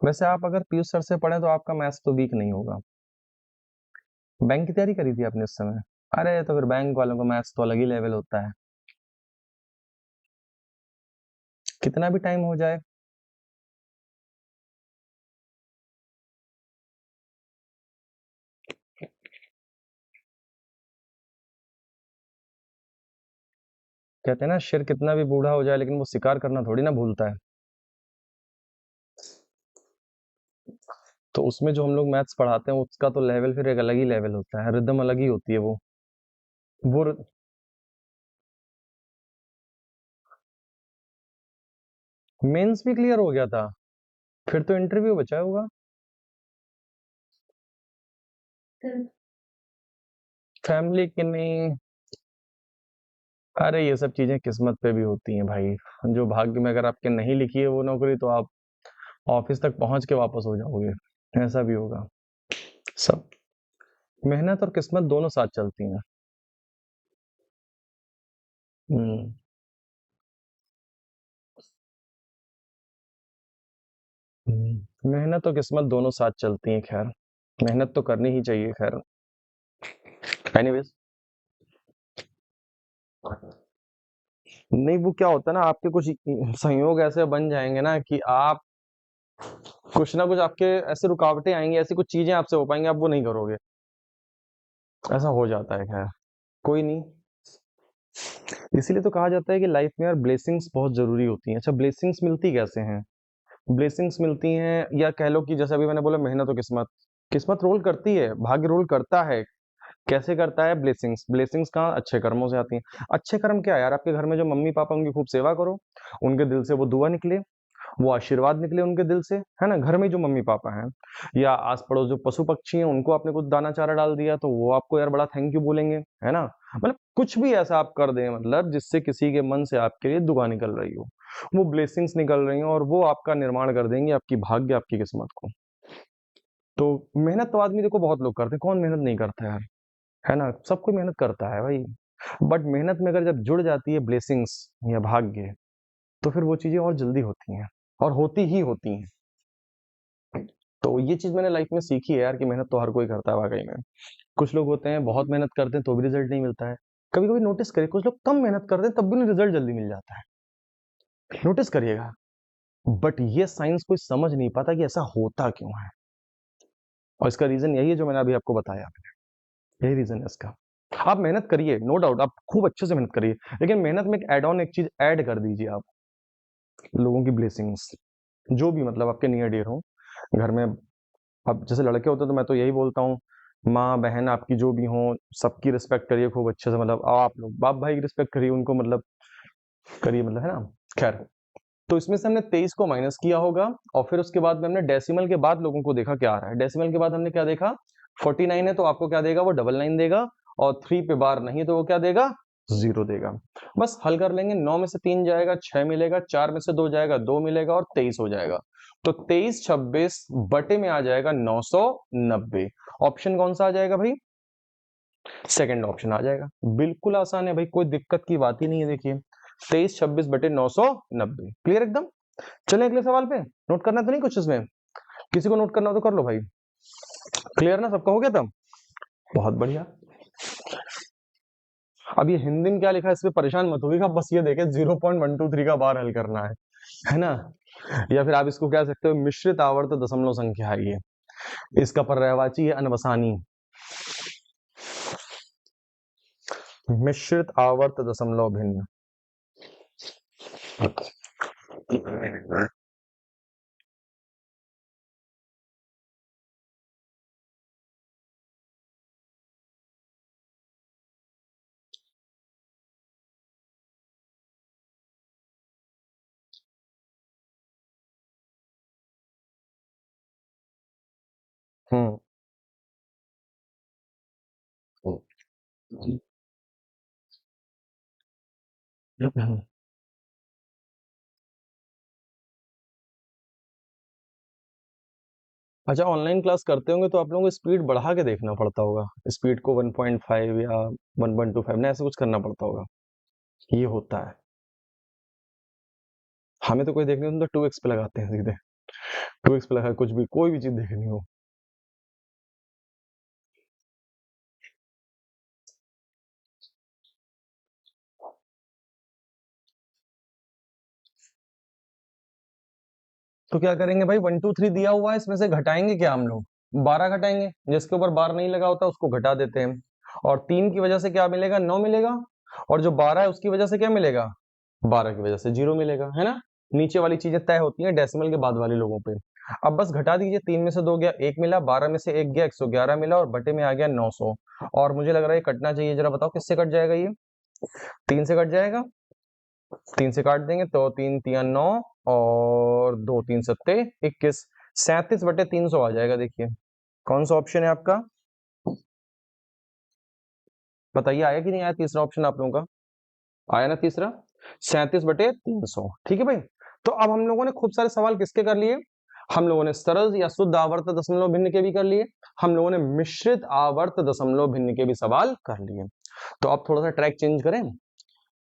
वैसे आप अगर पीयूष सर से पढ़े तो आपका मैथ्स तो वीक नहीं होगा। बैंक की तैयारी करी थी आपने उस समय। अरे तो फिर बैंक वालों का मैथ्स तो अलग ही लेवल होता है। कितना भी टाइम हो जाए। कहते हैं ना, शेर कितना भी बूढ़ा हो जाए लेकिन वो शिकार करना थोड़ी ना भूलता है। तो उसमें जो हम लोग मैथ्स पढ़ाते हैं उसका तो लेवल फिर एक अलग ही लेवल होता है, रिदम अलग ही होती है वो मेंस भी क्लियर हो गया था। फिर तो इंटरव्यू बचा होगा। फैमिली की नहीं। अरे ये सब चीजें किस्मत पे भी होती हैं भाई। जो भाग्य में अगर आपके नहीं लिखी है वो नौकरी, तो आप ऑफिस तक पहुंच के वापस हो जाओगे। ऐसा भी होगा। सब मेहनत और किस्मत दोनों साथ चलती हैं। हम्म। मेहनत और किस्मत दोनों साथ चलती हैं, खैर। मेहनत तो करनी ही चाहिए, खैर। एनीवेज, नहीं वो क्या होता है ना, आपके कुछ संयोग ऐसे बन जाएंगे ना कि आप कुछ ना कुछ, आपके ऐसे रुकावटें आएंगी, ऐसी कुछ चीजें आपसे हो पाएंगी, आप वो नहीं करोगे। ऐसा हो जाता है, खैर। कोई नहीं। इसीलिए तो कहा जाता है कि लाइफ में यार ब्लेसिंग्स बहुत जरूरी होती हैं। अच्छा, ब्लेसिंग्स मिलती कैसे हैं। ब्लेसिंग्स मिलती हैं, या कह लो कि जैसे अभी मैंने बोला, मेहनत और किस्मत। किस्मत रोल करती है, भाग्य रोल करता है। कैसे करता है। ब्लेसिंग्स ब्लेसिंग्स कहाँ, अच्छे कर्मों से आती हैं। अच्छे कर्म क्या है यार, आपके घर में जो मम्मी पापा, उनकी खूब सेवा करो। उनके दिल से वो दुआ निकले, वो आशीर्वाद निकले उनके दिल से, है ना। घर में जो मम्मी पापा हैं, या आस पड़ोस जो पशु पक्षी हैं, उनको आपने कुछ दाना चारा डाल दिया तो वो आपको यार बड़ा थैंक यू बोलेंगे, है ना। मतलब कुछ भी ऐसा आप कर दें, मतलब जिससे किसी के मन से आपके लिए दुआ निकल रही हो, वो ब्लेसिंग्स निकल रही हो, और वो आपका निर्माण कर देंगे, आपकी भाग्य, आपकी किस्मत को। तो मेहनत तो आदमी देखो बहुत लोग करते हैं, कौन मेहनत नहीं करता है ना। सब कोई मेहनत करता है भाई। बट मेहनत में अगर जब जुड़ जाती है ब्लेसिंग्स या भाग्य, तो फिर वो चीजें और जल्दी होती हैं, और होती ही होती हैं। तो ये चीज मैंने लाइफ में सीखी है यार, कि मेहनत तो हर कोई करता है वाकई में। कुछ लोग होते हैं बहुत मेहनत करते हैं तो भी रिजल्ट नहीं मिलता है। कभी कभी नोटिस करिए, कुछ लोग कम मेहनत करते हैं तब भी उन्हें रिजल्ट जल्दी मिल जाता है। नोटिस करिएगा। बट ये साइंस कोई समझ नहीं पाता कि ऐसा होता क्यों है। और इसका रीजन यही है जो मैंने अभी आपको बताया। यही रीजन है इसका। आप मेहनत करिए, नो डाउट, आप खूब अच्छे से मेहनत करिए, लेकिन मेहनत में एक एड ऑन, एक चीज ऐड कर दीजिए आप। लोगों की ब्लेसिंग्स, जो भी मतलब आपके नियर डियर हो घर में। अब जैसे लड़के होते हैं तो मैं तो यही बोलता हूँ, माँ बहन आपकी जो भी हो, सबकी रिस्पेक्ट करिए खूब अच्छे से। मतलब आप लोग बाप भाई की रिस्पेक्ट करिए, उनको मतलब करिए, मतलब, है ना। खैर, तो इसमें से हमने 23 को माइनस किया होगा, और फिर उसके बाद में हमने डेसिमल के बाद लोगों को देखा क्या आ रहा है। डेसिमल के बाद हमने क्या देखा, 49 है तो आपको क्या देगा, वो 99 देगा। और 3 पे बार नहीं तो वो क्या देगा, 0 देगा। बस हल कर लेंगे। 9 में से 3 जाएगा, 6 मिलेगा, 4 में से 2 जाएगा, 2 मिलेगा, और 23 हो जाएगा। तो 23 26 बटे में आ जाएगा 990। ऑप्शन कौन सा आ जाएगा भाई, सेकंड ऑप्शन आ जाएगा। बिल्कुल आसान है भाई, कोई दिक्कत की बात ही नहीं है। देखिए, 23 26 बटे 990, क्लियर एकदम। चले अगले सवाल पे। नोट करना तो नहीं कुछ इसमें, किसी को नोट करना हो तो कर लो भाई। क्लियर ना, सबका हो गया था। बहुत बढ़िया। अब ये हिंदी में क्या लिखा है इस पे परेशान मत होइएगा, बस ये देखें 0.123 का बार हल करना है ना। या फिर आप इसको कह सकते हो मिश्रित आवर्त दशमलव संख्या है ये, इसका पर्यायवाची है अनवसानी। मिश्रित आवर्त दशमलव भिन्न। हम्म। अच्छा, ऑनलाइन क्लास करते होंगे तो आप लोगों को स्पीड बढ़ा के देखना पड़ता होगा, स्पीड को 1.5 या 1.25 ना ऐसे कुछ करना पड़ता होगा, ये होता है। हमें तो कोई देखने में तो 2x पे लगाते हैं सीधे, 2x पे लगा कुछ भी कोई भी चीज देखनी हो। तो क्या करेंगे भाई, 1 2 3 दिया हुआ है, इसमें से घटाएंगे क्या हम लोग, 12 घटाएंगे, जिसके ऊपर बार नहीं लगा होता उसको घटा देते हैं। और 3 की वजह से क्या मिलेगा, 9 मिलेगा। और जो 12 है उसकी वजह से क्या मिलेगा, 12 की वजह से 0 मिलेगा, है ना। नीचे वाली चीजें तय होती हैं डेसिमल के बाद वाले लोगों पे। अब बस घटा दीजिए, 3 में से 2 गया, 1 मिला, 12 में से 1 गया, 111 मिला, और बटे में आ गया 900। और मुझे लग रहा है ये कटना चाहिए, जरा बताओ किससे कट जाएगा ये, 3 से कट जाएगा, 3 से काट देंगे तो 3 तिया 9, और 2 3 सत्ते 21, 37/300 आ जाएगा। देखिए कौन सा ऑप्शन है आपका, बताइए आया कि नहीं आया तीसरा ऑप्शन आप लोगों का, आया ना तीसरा, 37/300। ठीक है भाई। तो अब हम लोगों ने खूब सारे सवाल किसके कर लिए, हम लोगों ने सरल या शुद्ध आवर्त दशमलव भिन्न के भी कर लिए, हम लोगों ने मिश्रित आवर्त दशमलव भिन्न के भी सवाल कर लिए। तो अब थोड़ा सा ट्रैक चेंज करें,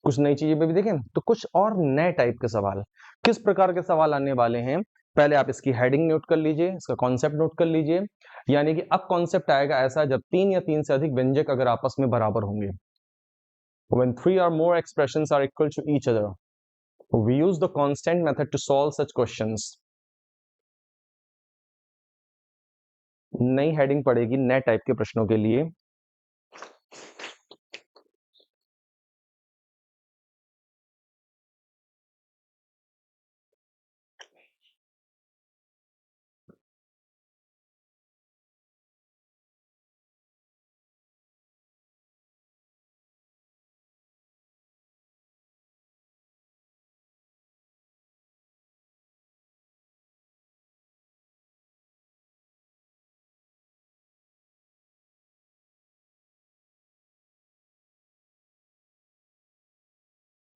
कुछ नई चीजें पे भी देखें, तो कुछ और नए टाइप के सवाल, किस प्रकार के सवाल आने वाले हैं। पहले आप इसकी हेडिंग नोट कर लीजिए, इसका कॉन्सेप्ट नोट कर लीजिए। यानी कि अब कॉन्सेप्ट आएगा ऐसा, जब 3 या 3 से अधिक व्यंजक अगर आपस में बराबर होंगे, when 3 or more expressions are equal to each other, we use the constant method to solve such questions। नई हेडिंग पड़ेगी नए टाइप के प्रश्नों के लिए।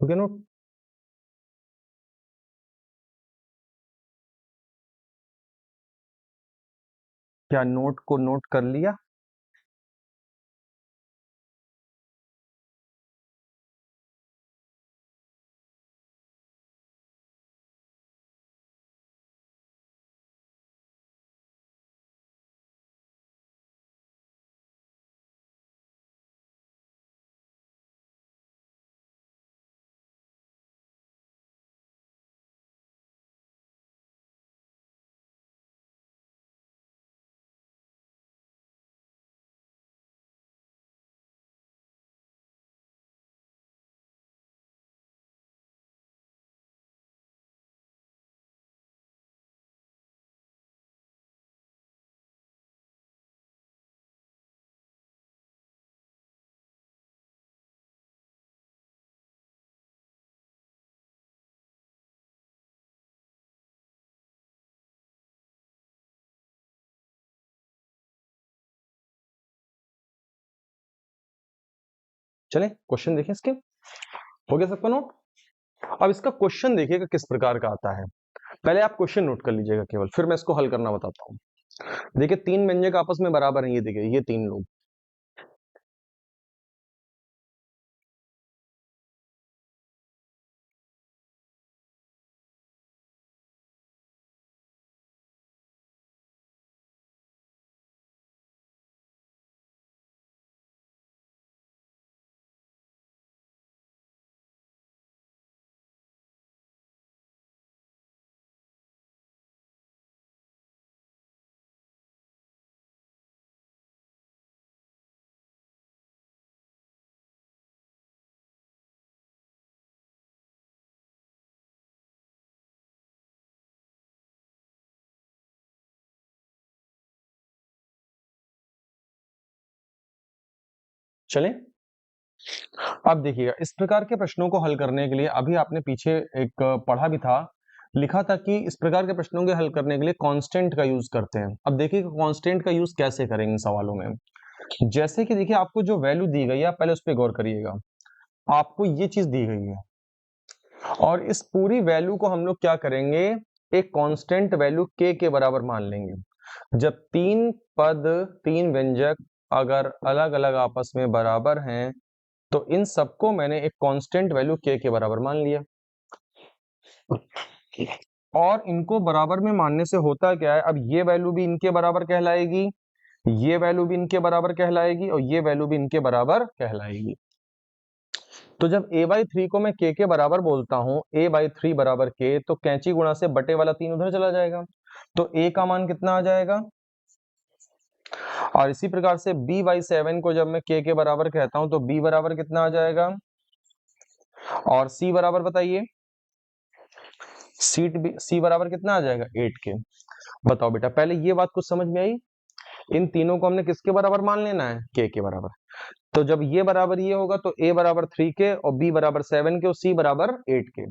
ओके नोट, क्या नोट को नोट कर लिया। चले क्वेश्चन देखें इसके, हो गया सबका नोट। अब इसका क्वेश्चन देखिएगा किस प्रकार का आता है, पहले आप क्वेश्चन नोट कर लीजिएगा केवल, फिर मैं इसको हल करना बताता हूँ। देखिए 3 व्यंजक आपस में बराबर हैं, ये देखिए ये 3 लोग, चले, अब देखिएगा इस प्रकार के प्रश्नों को हल करने के लिए अभी आपने पीछे एक पढ़ा भी था, लिखा था कि इस प्रकार के प्रश्नों के हल करने के लिए कांस्टेंट का यूज करते हैं। अब देखिए कांस्टेंट का यूज कैसे करेंगे इन सवालों में। जैसे कि देखिए आपको जो वैल्यू दी गई है आप पहले उस पर गौर करिएगा। आपको ये चीज दी गई है और इस पूरी वैल्यू को हम लोग क्या करेंगे, एक कांस्टेंट वैल्यू k के बराबर मान लेंगे। जब तीन पद, तीन व्यंजक अगर अलग अलग आपस में बराबर हैं तो इन सबको मैंने एक कांस्टेंट वैल्यू k के बराबर मान लिया। और इनको बराबर में मानने से होता क्या है, अब ये वैल्यू भी इनके बराबर कहलाएगी, ये वैल्यू भी इनके बराबर कहलाएगी और ये वैल्यू भी इनके बराबर कहलाएगी। तो जब a/3 को मैं k के बराबर बोलता हूं, a/3 बराबर k, तो कैंची गुणा से बटे वाला 3 उधर चला जाएगा, तो a का मान कितना आ जाएगा। और इसी प्रकार से b/7 को जब मैं k के बराबर कहता हूं तो b बराबर कितना आ जाएगा, और c बराबर बताइए, c बराबर कितना आ जाएगा 8k। बताओ बेटा पहले ये बात कुछ समझ में आई, इन तीनों को हमने किसके बराबर मान लेना है, k के बराबर। तो जब ये बराबर ये होगा तो a बराबर 3k और b बराबर 7k और c बराबर 8k।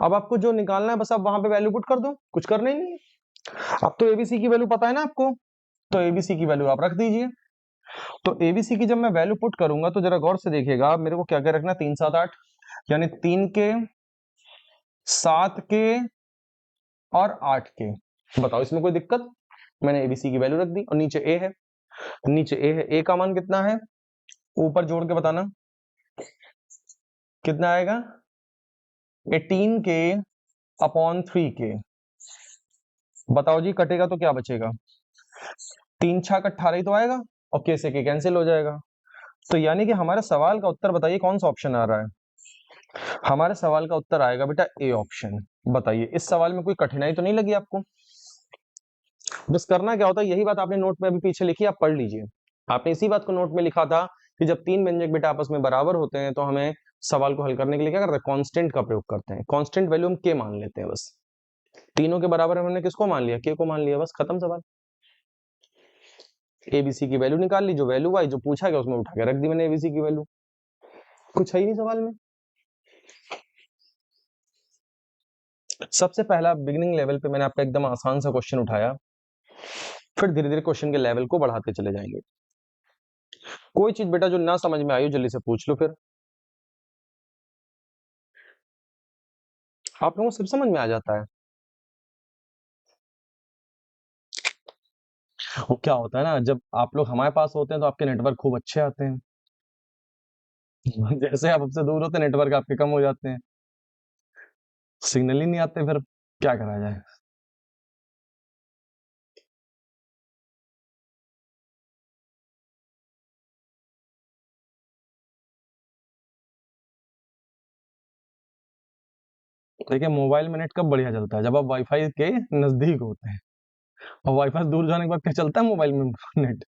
अब आपको जो निकालना है बस आप वहां पे वैल्यू पुट कर दो, कुछ करना ही नहीं है। अब तो एबीसी की वैल्यू पता है ना आपको, तो एबीसी की वैल्यू आप रख दीजिए। तो एबीसी की जब मैं वैल्यू पुट करूंगा तो जरा गौर से देखिएगा, मेरे को क्या क्या रखना है, 3 7 8, यानी 3k, 7k और 8k। बताओ इसमें कोई दिक्कत, मैंने एबीसी की वैल्यू रख दी और नीचे ए है, नीचे ए है, ए का मान कितना है, ऊपर जोड़ के बताना कितना आएगा, 18k अपॉन 3k। बताओ जी कटेगा तो क्या बचेगा, 3 6 18 ही तो आएगा और k से k कैंसिल हो जाएगा। तो यानी कि हमारे सवाल का उत्तर बताइए कौन सा ऑप्शन आ रहा है, हमारे सवाल का उत्तर आएगा बेटा ए ऑप्शन। बताइए इस सवाल में कोई कठिनाई तो नहीं लगी आपको। बस करना क्या होता है, यही बात आपने नोट में अभी पीछे लिखी, आप पढ़ लीजिए। आपने इसी बात को नोट में लिखा था कि जब तीन व्यंजक बेटा आपस में बराबर होते हैं तो हमें सवाल को हल करने के लिए क्या करते हैं, कांस्टेंट का प्रयोग करते हैं। कांस्टेंट वैल्यू हम के मान लेते हैं, बस तीनों के बराबर हमने किसको मान लिया, के को मान लिया, बस खत्म सवाल। एबीसी की वैल्यू निकाल ली, जो वैल्यू आई जो पूछा गया उसमें उठा के रख दी मैंने एबीसी की वैल्यू, कुछ है ही नहीं सवाल में। सबसे पहला बिगिनिंग लेवल पे मैंने आपका एकदम आसान सा क्वेश्चन उठाया, फिर धीरे धीरे क्वेश्चन के लेवल को बढ़ाते चले जाएंगे। कोई चीज बेटा जो ना समझ में आई हो जल्दी से पूछ लो, फिर आप लोगों को सब समझ में आ जाता है। वो क्या होता है ना, जब आप लोग हमारे पास होते हैं तो आपके नेटवर्क खूब अच्छे आते हैं, जैसे आप हमसे दूर होते हैं नेटवर्क आपके कम हो जाते हैं, सिग्नल ही नहीं आते, फिर क्या करा जाए। देखिए मोबाइल में नेट कब बढ़िया चलता है, जब आप वाईफाई के नजदीक होते हैं, और वाईफाई से दूर जाने के बाद क्या चलता है मोबाइल में नेट।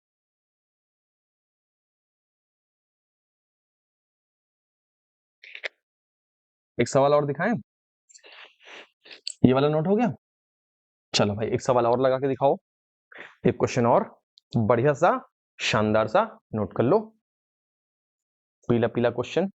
एक सवाल और दिखाएं, ये वाला नोट हो गया। चलो भाई एक सवाल और लगा के दिखाओ, एक क्वेश्चन और बढ़िया सा शानदार सा नोट कर लो, पीला पीला क्वेश्चन।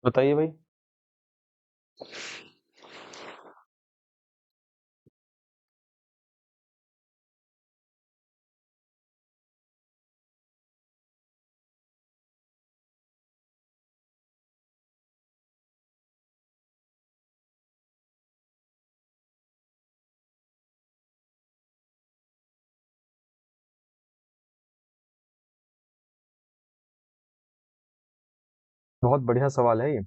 बताइए भाई। बहुत बढ़िया सवाल है ये।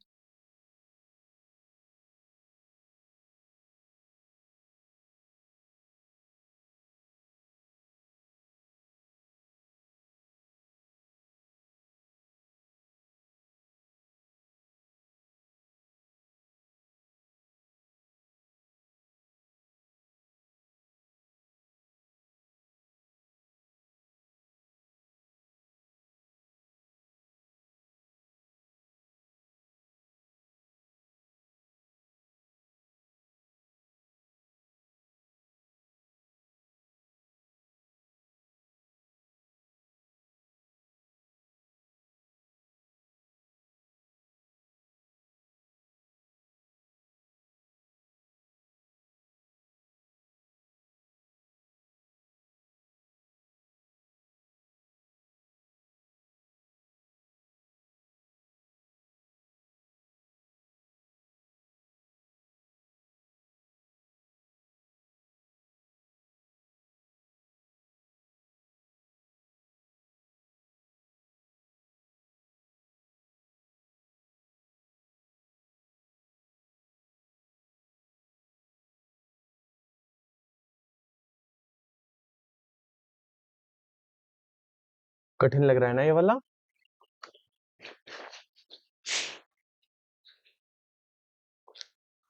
कठिन लग रहा है ना ये वाला?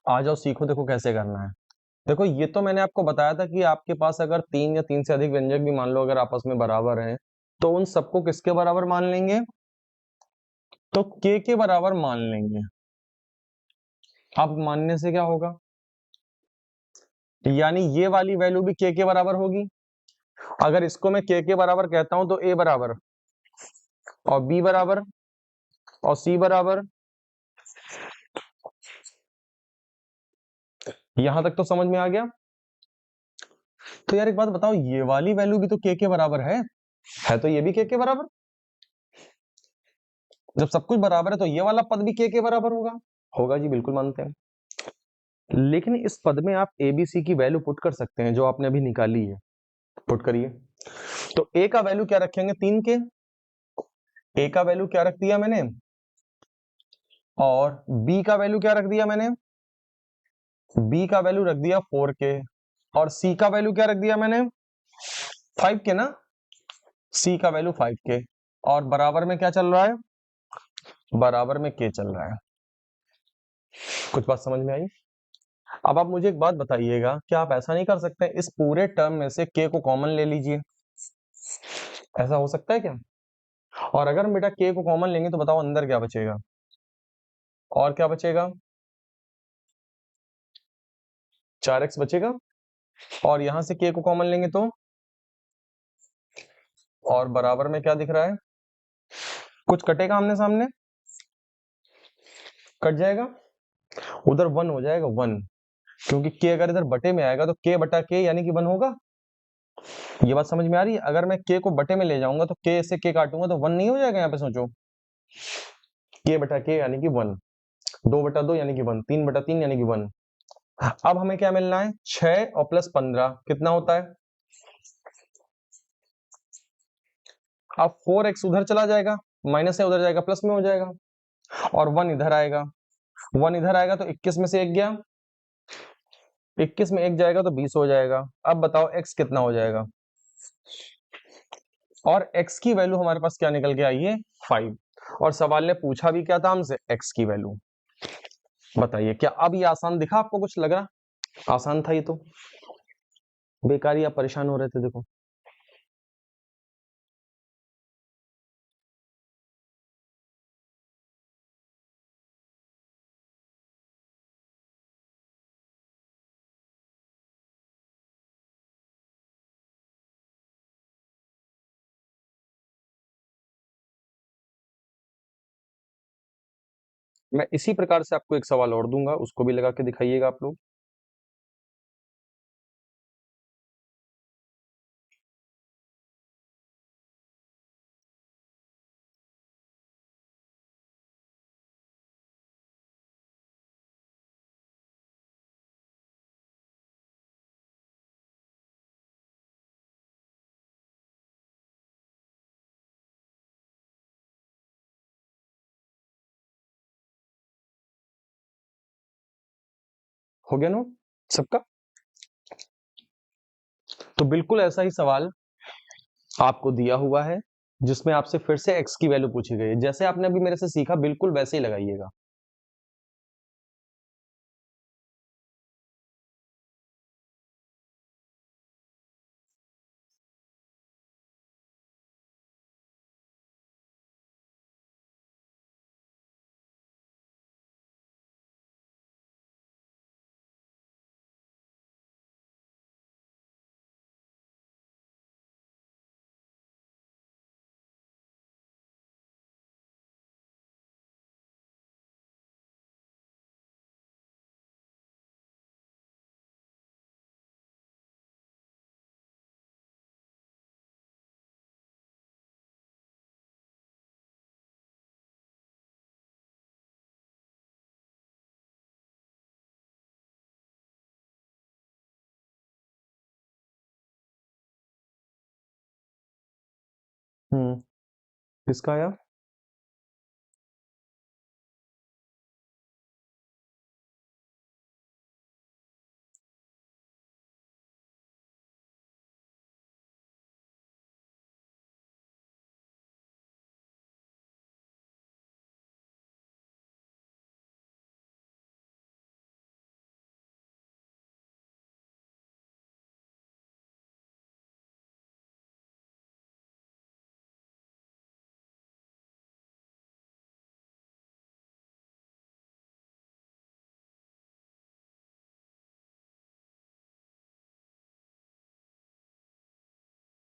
आ जाओ सीखो, देखो कैसे करना है। देखो ये तो मैंने आपको बताया था कि आपके पास अगर तीन या तीन से अधिक व्यंजक भी मान लो अगर आपस में बराबर हैं, तो उन सबको किसके बराबर मान लेंगे? तो के बराबर मान लेंगे। अब मानने से क्या होगा? यानी ये वाली वैल्यू भी के बराबर होगी। अगर इसको मैं के बराबर कहता हूं तो ए बराबर और बी बराबर और सी बराबर। यहां तक तो समझ में आ गया? तो यार एक बात बताओ, ये वाली वैल्यू भी तो के बराबर है तो ये भी के बराबर। जब सब कुछ बराबर है तो ये वाला पद भी के बराबर होगा। होगा जी, बिल्कुल मानते हैं। लेकिन इस पद में आप ए बी सी की वैल्यू पुट कर सकते हैं जो आपने अभी निकाली है। पुट करिए। तो ए का वैल्यू क्या रखेंगे? 3 के। ए का वैल्यू क्या रख दिया मैंने? और बी का वैल्यू क्या रख दिया मैंने? बी का वैल्यू रख दिया 4 के। और सी का वैल्यू क्या रख दिया मैंने? 5 के ना। सी का वैल्यू 5 के। और बराबर में क्या चल रहा है? बराबर में के चल रहा है। कुछ बात समझ में आई? अब आप मुझे एक बात बताइएगा, क्या आप ऐसा नहीं कर सकते इस पूरे टर्म में से के को कॉमन ले लीजिए? ऐसा हो सकता है क्या? और अगर हम बेटा के को कॉमन लेंगे तो बताओ अंदर क्या बचेगा? और क्या बचेगा? 4x बचेगा। और यहां से के को कॉमन लेंगे तो और बराबर में क्या दिख रहा है? कुछ कटेगा आमने सामने? कट जाएगा। उधर 1 हो जाएगा 1। क्योंकि के अगर इधर बटे में आएगा तो के बटा के यानी कि 1 होगा। ये बात समझ में आ रही है? अगर मैं के को बटे में ले जाऊंगा तो के से के काटूंगा तो 1 नहीं हो जाएगा? यहाँ पे सोचो, के बटा के यानी कि 1, 2 बटा 2 यानी कि 1, 3 बटा 3 यानी कि 1। अब हमें क्या मिलना है? 6 और प्लस 15 कितना होता है? अब 4x उधर चला जाएगा, माइनस है उधर जाएगा, प्लस में हो जाएगा। और 1 इधर आएगा, 1 इधर आएगा तो 21 में से 1 गया, 21 में 1 जाएगा तो 20 हो जाएगा। अब बताओ x कितना हो जाएगा? और x की वैल्यू हमारे पास क्या निकल के आई है? 5। और सवाल ने पूछा भी क्या था हमसे? x की वैल्यू। बताइए क्या अब ये आसान दिखा आपको? कुछ लग रहा आसान था ये तो? बेकार ही आप परेशान हो रहे थे देखो। मैं इसी प्रकार से आपको एक सवाल और दूंगा, उसको भी लगा के दिखाइएगा आप लोग। हो गया नोट सबका? तो बिल्कुल ऐसा ही सवाल आपको दिया हुआ है जिसमें आपसे फिर से x की वैल्यू पूछी गई है। जैसे आपने अभी मेरे से सीखा बिल्कुल वैसे ही लगाइएगा। किसका आया?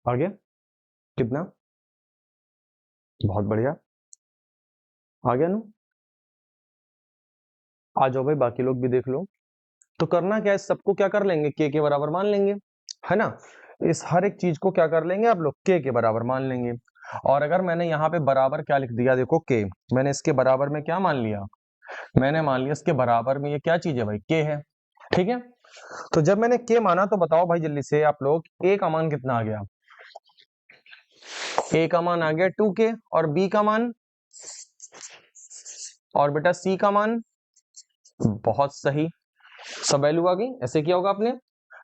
आ गया? कितना? बहुत बढ़िया। आ गया ना? आ जाओ भाई, बाकी लोग भी देख लो। तो करना क्या है, सबको क्या कर लेंगे, के बराबर मान लेंगे, है ना? इस हर एक चीज को क्या कर लेंगे आप लोग, के बराबर मान लेंगे। और अगर मैंने यहाँ पे बराबर क्या लिख दिया, देखो के, मैंने इसके बराबर में क्या मान लिया, मैंने मान लिया इसके बराबर में ये क्या चीज है भाई, के है। ठीक है, तो जब मैंने के माना तो बताओ भाई जल्दी से आप लोग, ए का मान कितना आ गया? ए का मान आ गया 2k, और बी का मान, और बेटा सी का मान, बहुत सही, सब वैल्यू आ गई। ऐसे किया होगा आपने,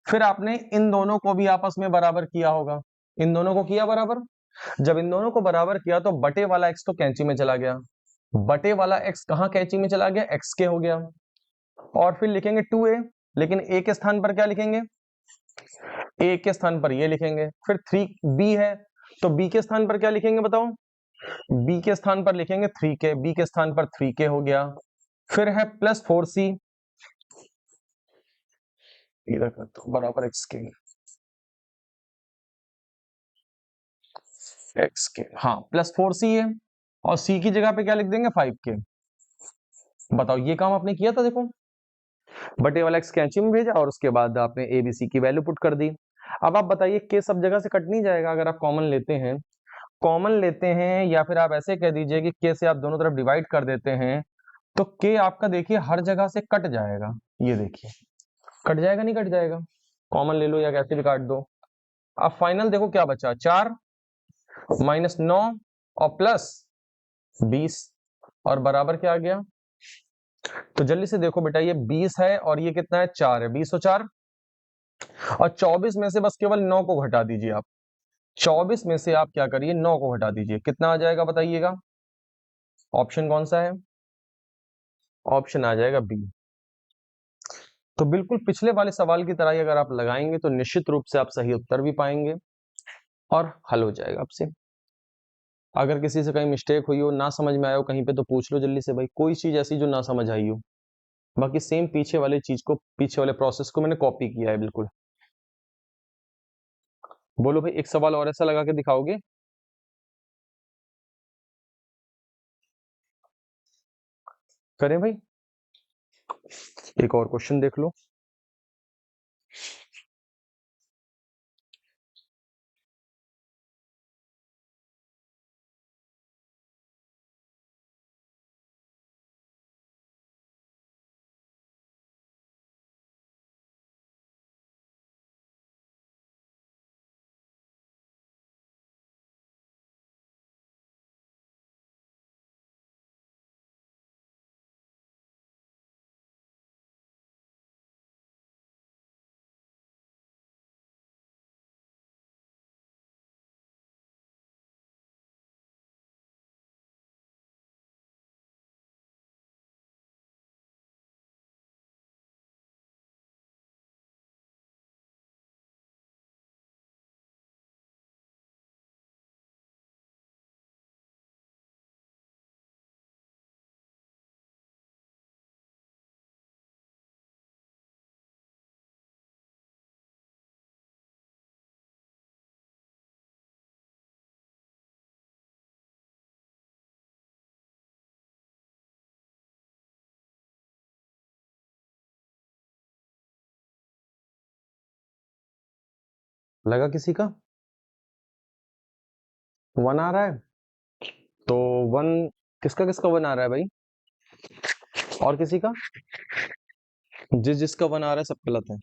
फिर आपने इन दोनों को भी आपस में बराबर किया होगा, इन दोनों को किया बराबर। जब इन दोनों को बराबर किया तो बटे वाला x तो कैंची में चला गया, बटे वाला x कहाँ कैंची में चला गया, x के हो गया। और फिर लिखेंगे 2a, लेकिन a के स्थान पर क्या लिखेंगे, a के स्थान पर ये लिखेंगे। फिर 3b है, तो b के स्थान पर क्या लिखेंगे बताओ, b के स्थान पर लिखेंगे 3k, b के स्थान पर 3k हो गया। फिर है प्लस 4c, इधर कर दो बराबर x के, x के, हाँ प्लस 4c है, और c की जगह पे क्या लिख देंगे 5k। बताओ ये काम आपने किया था, देखो बटे वाला x कैंची में भेजा और उसके बाद आपने ए बी सी की वैल्यू पुट कर दी। अब आप बताइए के सब जगह से कट नहीं जाएगा अगर आप कॉमन लेते हैं, कॉमन लेते हैं, या फिर आप ऐसे कह दीजिए कि के से आप दोनों तरफ डिवाइड कर देते हैं, तो के आपका देखिए हर जगह से कट जाएगा। ये देखिए कट जाएगा, नहीं कट जाएगा, कॉमन ले लो या कैसे भी काट दो। अब फाइनल देखो क्या बचा, 4 -9 और प्लस 20, और बराबर क्या आ गया। तो जल्दी से देखो बेटा, ये 20 है और ये कितना है, 4 है, 20 और 4, और 24 में से बस केवल 9 को घटा दीजिए आप। 24 में से आप क्या करिए, 9 को घटा दीजिए, कितना आ जाएगा बताइएगा। ऑप्शन कौन सा है, ऑप्शन आ जाएगा बी। तो बिल्कुल पिछले वाले सवाल की तरह ही अगर आप लगाएंगे तो निश्चित रूप से आप सही उत्तर भी पाएंगे और हल हो जाएगा आपसे। अगर किसी से कहीं मिस्टेक हुई हो, ना समझ में आया हो कहीं पे, तो पूछ लो जल्दी से भाई, कोई चीज ऐसी जो ना समझ आई हो। बाकी सेम पीछे वाले चीज को, पीछे वाले प्रोसेस को मैंने कॉपी किया है बिल्कुल। बोलो भाई, एक सवाल और ऐसा लगा के दिखाओगे? करें भाई, एक और क्वेश्चन देख लो। लगा किसी का? 1 आ रहा है, तो 1 किसका किसका 1 आ रहा है भाई? और किसी का? जिसका 1 आ रहा है सब गलत है।